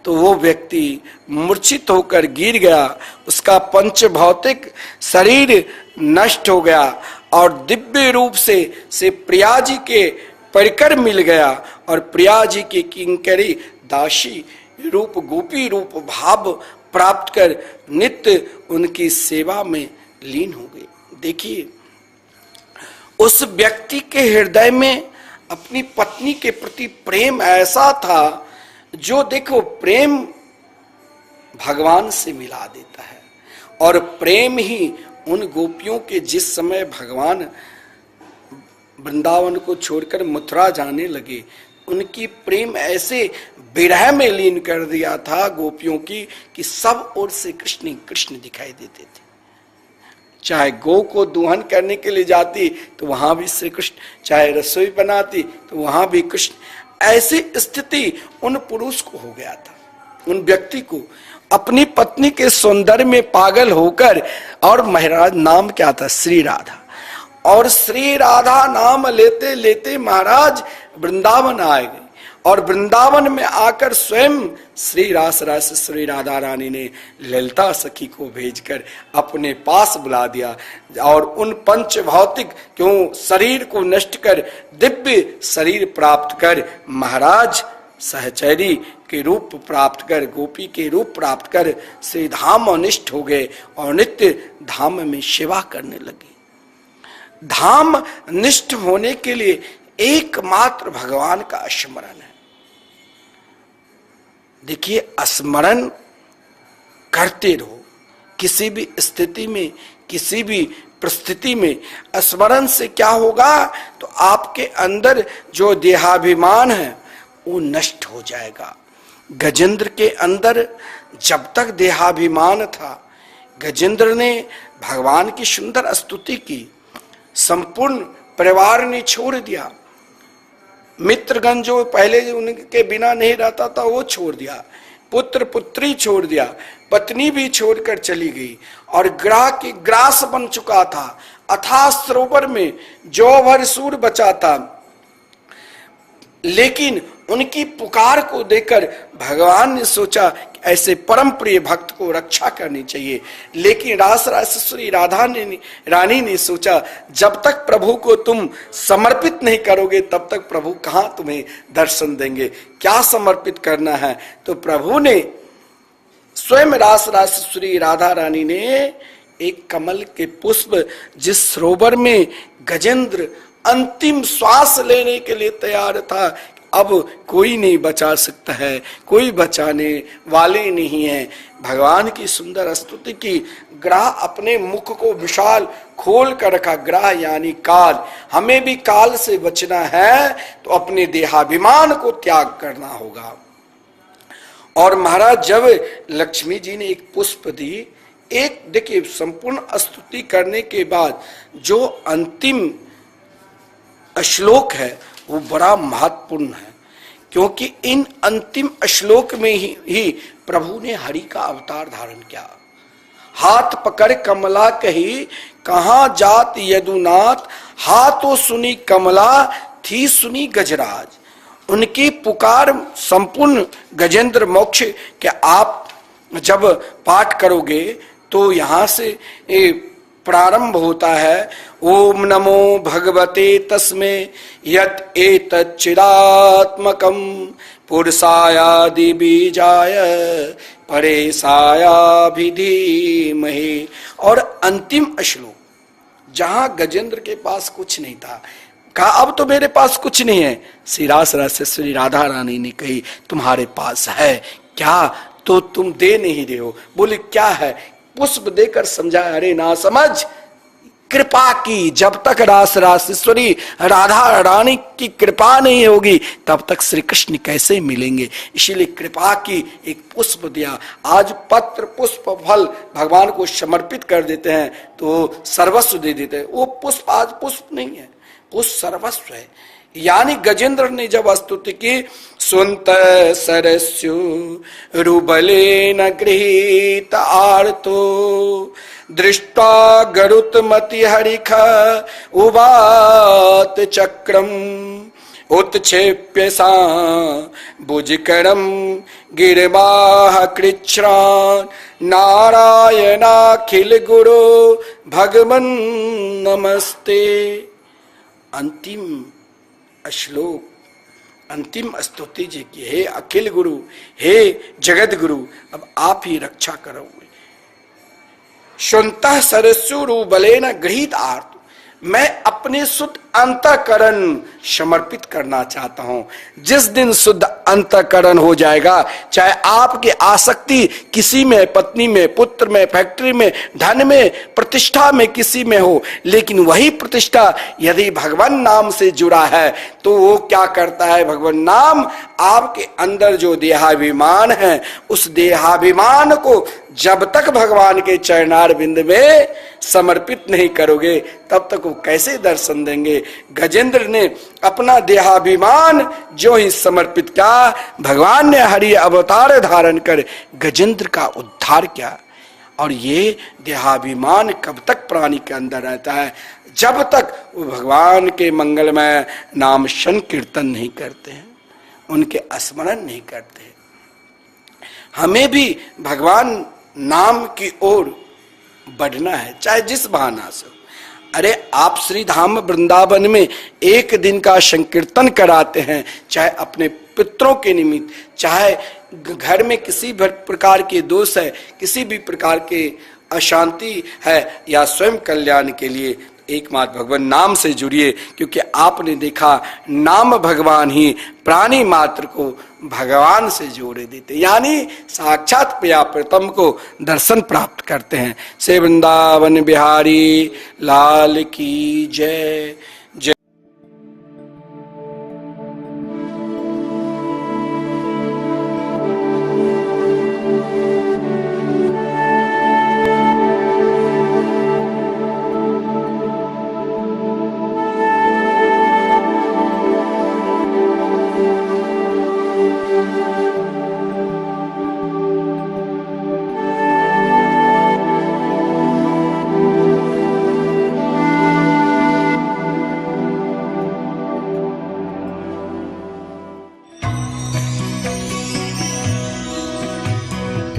तो वो व्यक्ति मूर्छित होकर गिर गया, उसका पंच भौतिक शरीर नष्ट हो गया और दिव्य रूप से प्रिया जी के परिकर मिल गया और प्रिया जी की किंकरी दासी रूप गोपी रूप भाव प्राप्त कर नित्य उनकी सेवा में लीन हो गई। देखिए उस व्यक्ति के हृदय में अपनी पत्नी के प्रति प्रेम ऐसा था जो देखो प्रेम भगवान से मिला देता है। और प्रेम ही उन गोपियों के जिस समय भगवान वृंदावन को छोड़कर मथुरा जाने लगे, उनकी प्रेम ऐसे विरह में लीन कर दिया था गोपियों की कि सब ओर से कृष्ण कृष्ण दिखाई देते थे। चाहे गौ को दुहन करने के लिए जाती तो वहां भी श्री कृष्ण, चाहे रसोई बनाती तो वहां भी कृष्ण। ऐसी स्थिति उन पुरुष को हो गया था, उन व्यक्ति को अपनी पत्नी के सौंदर्य में पागल होकर। और महाराज नाम क्या था? श्री राधा। और श्री राधा नाम लेते लेते महाराज वृंदावन आ गए और वृंदावन में आकर स्वयं श्री रास रासेश्वरी राधा रानी ने ललिता सखी को भेजकर अपने पास बुला दिया और उन पंच भौतिक क्यों शरीर को नष्ट कर दिव्य शरीर प्राप्त कर महाराज सहचरी के रूप प्राप्त कर, गोपी के रूप प्राप्त कर श्री धाम अनिष्ट हो गए और नित्य धाम में सेवा करने लगे। धाम निष्ठ होने के लिए एकमात्र भगवान का स्मरण है। देखिए स्मरण करते रहो, किसी भी स्थिति में किसी भी परिस्थिति में स्मरण से क्या होगा तो आपके अंदर जो देहाभिमान है वो नष्ट हो जाएगा। गजेंद्र के अंदर जब तक देहाभिमान था, गजेंद्र ने भगवान की सुंदर स्तुति की, संपूर्ण परिवार ने छोड़ दिया, मित्रगण जो पहले उनके बिना नहीं रहता था वो छोड़ दिया, पुत्र पुत्री छोड़ दिया, पत्नी भी छोड़कर चली गई और ग्राह की ग्रास बन चुका था। अथाह सरोवर में जो भर सूर बचा था, लेकिन उनकी पुकार को देकर भगवान ने सोचा कि ऐसे परम प्रिय भक्त को रक्षा करनी चाहिए। लेकिन रास रासेश्वरी राधा रानी ने सोचा जब तक प्रभु को तुम समर्पित नहीं करोगे तब तक प्रभु कहां तुम्हें दर्शन देंगे। क्या समर्पित करना है? तो प्रभु ने स्वयं रास रासेश्वरी राधा रानी ने एक कमल के पुष्प जिस सरोवर में गजेंद्र अंतिम श्वास लेने के लिए तैयार था। अब कोई नहीं बचा सकता है, कोई बचाने वाले नहीं है। भगवान की सुंदर स्तुति की। ग्रह अपने मुख को विशाल खोल कर रखा, ग्रह यानी काल। हमें भी काल से बचना है तो अपने देहाभिमान को त्याग करना होगा। और महाराज जब लक्ष्मी जी ने एक पुष्प दी, एक देखिए संपूर्ण स्तुति करने के बाद जो अंतिम श्लोक है वो बड़ा महत्वपूर्ण है, क्योंकि इन अंतिम श्लोक में ही प्रभु ने हरि का अवतार धारण किया। हाथ पकड़ कमला कही, कहां जात यदुनाथ, हाथों सुनी कमला, थी सुनी गजराज। उनकी पुकार संपूर्ण गजेंद्र मोक्ष के आप जब पाठ करोगे तो यहां से प्रारंभ होता है। ओम नमो भगवते तस्मै यत एतत् चिदात्मकं पुरुषायादि बीजाय परेशायाभि धीमहि। और अंतिम श्लोक जहां गजेंद्र के पास कुछ नहीं था, कहा अब तो मेरे पास कुछ नहीं है। श्री रास रासेश्वरी राधा रानी ने कही तुम्हारे पास है क्या, तो तुम दे नहीं रहे हो। बोले क्या है? पुष्प देकर समझाया, अरे ना समझ, कृपा की। जब तक रास रासेश्वरी राधा रानी की कृपा नहीं होगी तब तक श्री कृष्ण कैसे मिलेंगे। इसीलिए कृपा की, एक पुष्प दिया। आज पत्र पुष्प फल भगवान को समर्पित कर देते हैं तो सर्वस्व दे देते हैं। वो पुष्प आज पुष्प नहीं है, पुष्प सर्वस्व है। यानी गजेंद्र ने जब स्तुति की, सुनत सरस्यु रुबलेन गृहीत आर्तो, दृष्टा गरुत मति हरिख उवात चक्रम, उत्क्षेप्य सा भुजकरम गिरवाह कृच्छ्रान, नारायणाखिल गुरु भगवन नमस्ते। अंतिम श्लोक, अंतिम स्तुति जी की, हे अखिल गुरु, हे जगत गुरु, अब आप ही रक्षा करोगे। सुनता सरस्वरू बलेन गृहीत आर्त, मैं अपने शुद्ध अंतःकरण समर्पित करना चाहता हूं। जिस दिन शुद्ध अंतःकरण हो जाएगा, चाहे आपकी आसक्ति किसी में, पत्नी में, पुत्र में, फैक्ट्री में, धन में, प्रतिष्ठा में, किसी में हो, लेकिन वही प्रतिष्ठा यदि भगवान नाम से जुड़ा है तो वो क्या करता है? भगवान नाम आपके अंदर जो देहाभिमान है, उस देहाभिमान को जब तक भगवान के चरणार बिंद में समर्पित नहीं करोगे तब तक वो कैसे दर्शन देंगे। गजेंद्र ने अपना देहाभिमान जो ही समर्पित किया, भगवान ने हरि अवतार धारण कर गजेंद्र का उद्धार किया। और ये देहाभिमान कब तक प्राणी के अंदर रहता है? जब तक वो भगवान के मंगलमय नाम संकीर्तन नहीं करते हैं, उनके स्मरण नहीं करते। हमें भी भगवान नाम की ओर बढ़ना है, चाहे जिस बहाना से। अरे आप श्री धाम वृंदावन में एक दिन का संकीर्तन कराते हैं, चाहे अपने पितरों के निमित्त, चाहे घर में किसी भी प्रकार के दोष है, किसी भी प्रकार के अशांति है, या स्वयं कल्याण के लिए, एकमात्र भगवान नाम से जुड़िए। क्योंकि आपने देखा नाम भगवान ही प्राणी मात्र को भगवान से जोड़े देते, यानी साक्षात प्रिया प्रतम को दर्शन प्राप्त करते हैं। से वृंदावन बिहारी लाल की जय।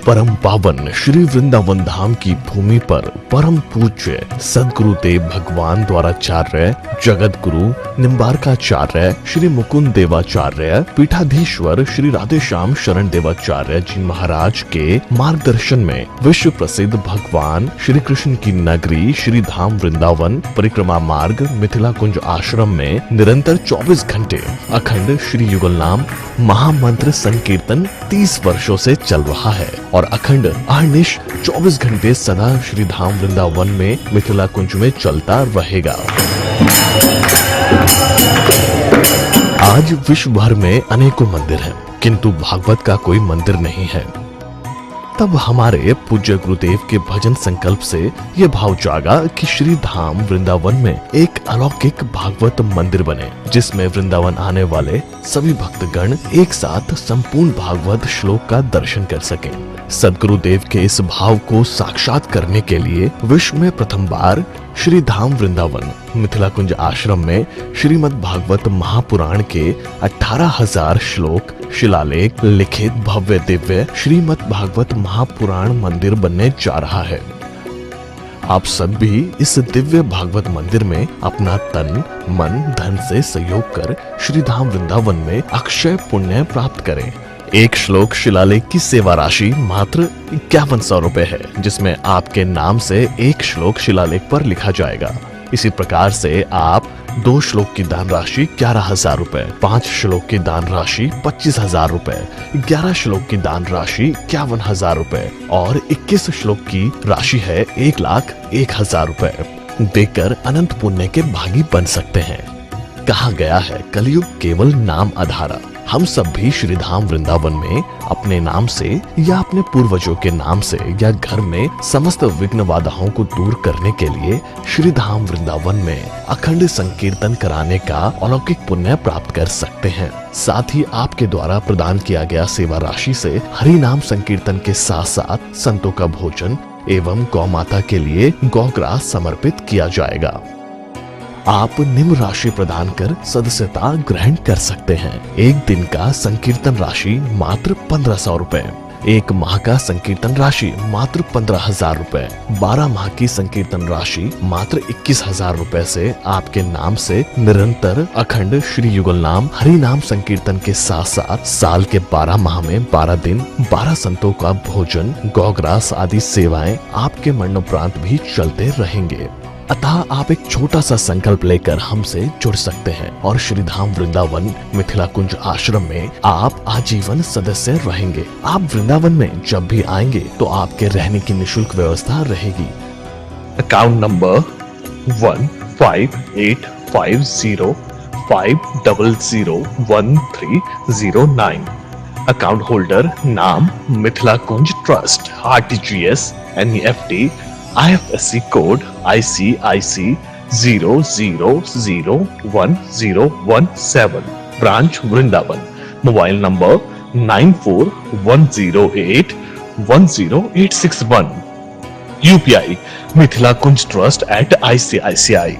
परम पावन श्री वृंदावन धाम की भूमि पर परम पूज्य सदगुरुदेव भगवान द्वाराचार्य जगत गुरु निम्बारकाचार्य श्री मुकुंद देवाचार्य पीठाधीश्वर श्री राधेश्याम शरण देवाचार्य जी महाराज के मार्गदर्शन में विश्व प्रसिद्ध भगवान श्री कृष्ण की नगरी श्री धाम वृंदावन परिक्रमा मार्ग मिथिला कुंज आश्रम में निरंतर 24 घंटे अखंड श्री युगल नाम महामंत्र संकीर्तन 30 वर्षों से चल रहा है और अखंड अहर्निश 24 घंटे सदा श्री धाम वृंदावन में मिथिला कुंज में चलता रहेगा। आज विश्व भर में अनेकों मंदिर हैं, किंतु भागवत का कोई मंदिर नहीं है। तब हमारे पूज्य गुरुदेव के भजन संकल्प से ये भाव जागा कि श्री धाम वृंदावन में एक अलौकिक भागवत मंदिर बने, जिसमें वृंदावन आने वाले सभी भक्तगण एक साथ संपूर्ण भागवत श्लोक का दर्शन कर सकें। सदगुरुदेव के इस भाव को साक्षात करने के लिए विश्व में प्रथम बार श्री धाम वृंदावन मिथिला कुंज आश्रम में श्रीमद् भागवत महापुराण के 18,000 श्लोक शिलालेख लिखित भव्य दिव्य श्रीमद् भागवत महापुराण मंदिर बनने जा रहा है। आप सब भी इस दिव्य भागवत मंदिर में अपना तन मन धन से सहयोग कर श्री धाम वृंदावन में अक्षय पुण्य प्राप्त करें। एक श्लोक शिलालेख की सेवा राशि मात्र 5100 रुपए है, जिसमें आपके नाम से एक श्लोक शिलालेख पर लिखा जाएगा। इसी प्रकार से आप 2 श्लोक की दान राशि 11,000 रुपए, 5 श्लोक की दान राशि 25,000 रुपए, 11 श्लोक की दान राशि 51,000 रुपए और 21 श्लोक की राशि है 1,01,000 रुपए देकर अनंत पुण्य के भागी बन सकते हैं। कहा गया है कलयुग केवल नाम आधारा। हम सब भी श्री धाम वृंदावन में अपने नाम से या अपने पूर्वजों के नाम से या घर में समस्त विघ्न बाधाओं को दूर करने के लिए श्री धाम वृंदावन में अखंड संकीर्तन कराने का अलौकिक पुण्य प्राप्त कर सकते हैं। साथ ही आपके द्वारा प्रदान किया गया सेवा राशि से हरि नाम संकीर्तन के साथ साथ संतों का भोजन एवं गौ माता के लिए गौग्रास समर्पित किया जाएगा। आप निम्न राशि प्रदान कर सदस्यता ग्रहण कर सकते हैं। एक दिन का संकीर्तन राशि मात्र 1500 रुपए, एक माह का संकीर्तन राशि मात्र 15,000 रुपए, 12 माह की संकीर्तन राशि मात्र 21,000 रुपए से आपके नाम से निरंतर अखंड श्री युगल नाम हरि नाम संकीर्तन के साथ साथ साल के 12 माह में 12 दिन 12 संतों का भोजन गौग्रास आदि सेवाएं आपके मरणोपरांत भी चलते रहेंगे। अतः आप एक छोटा सा संकल्प लेकर हमसे जुड़ सकते हैं और श्री धाम वृंदावन मिथिला कुंज आश्रम में आप आजीवन सदस्य रहेंगे। आप वृंदावन में जब भी आएंगे तो आपके रहने की निशुल्क व्यवस्था रहेगी। Account number 158505001309। अकाउंट होल्डर नाम Mithila Kunj trust, RTGS NEFT IFSC code ICIC 00011017। Branch Vrindavan. Mobile number 9410810861। UPI Mithila Kunj trust @ICICI।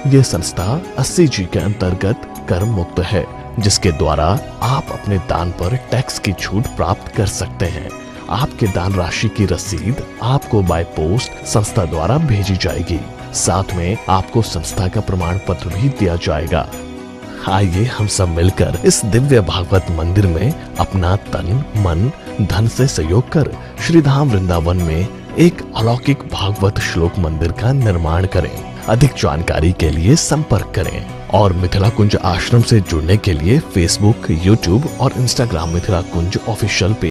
ये संस्था 80G के अंतर्गत कर मुक्त है, जिसके द्वारा आप अपने दान पर टैक्स की छूट प्राप्त कर सकते हैं। आपके दान राशि की रसीद आपको बाय पोस्ट संस्था द्वारा भेजी जाएगी। साथ में आपको संस्था का प्रमाण पत्र भी दिया जाएगा। आइए हम सब मिलकर इस दिव्य भागवत मंदिर में अपना तन मन धन से सहयोग कर श्री धाम वृंदावन में एक अलौकिक भागवत श्लोक मंदिर का निर्माण करें। अधिक जानकारी के लिए संपर्क करें और मिथिला कुंज आश्रम से जुड़ने के लिए फेसबुक, यूट्यूब और इंस्टाग्राम मिथिला कुंज ऑफिशियल पेज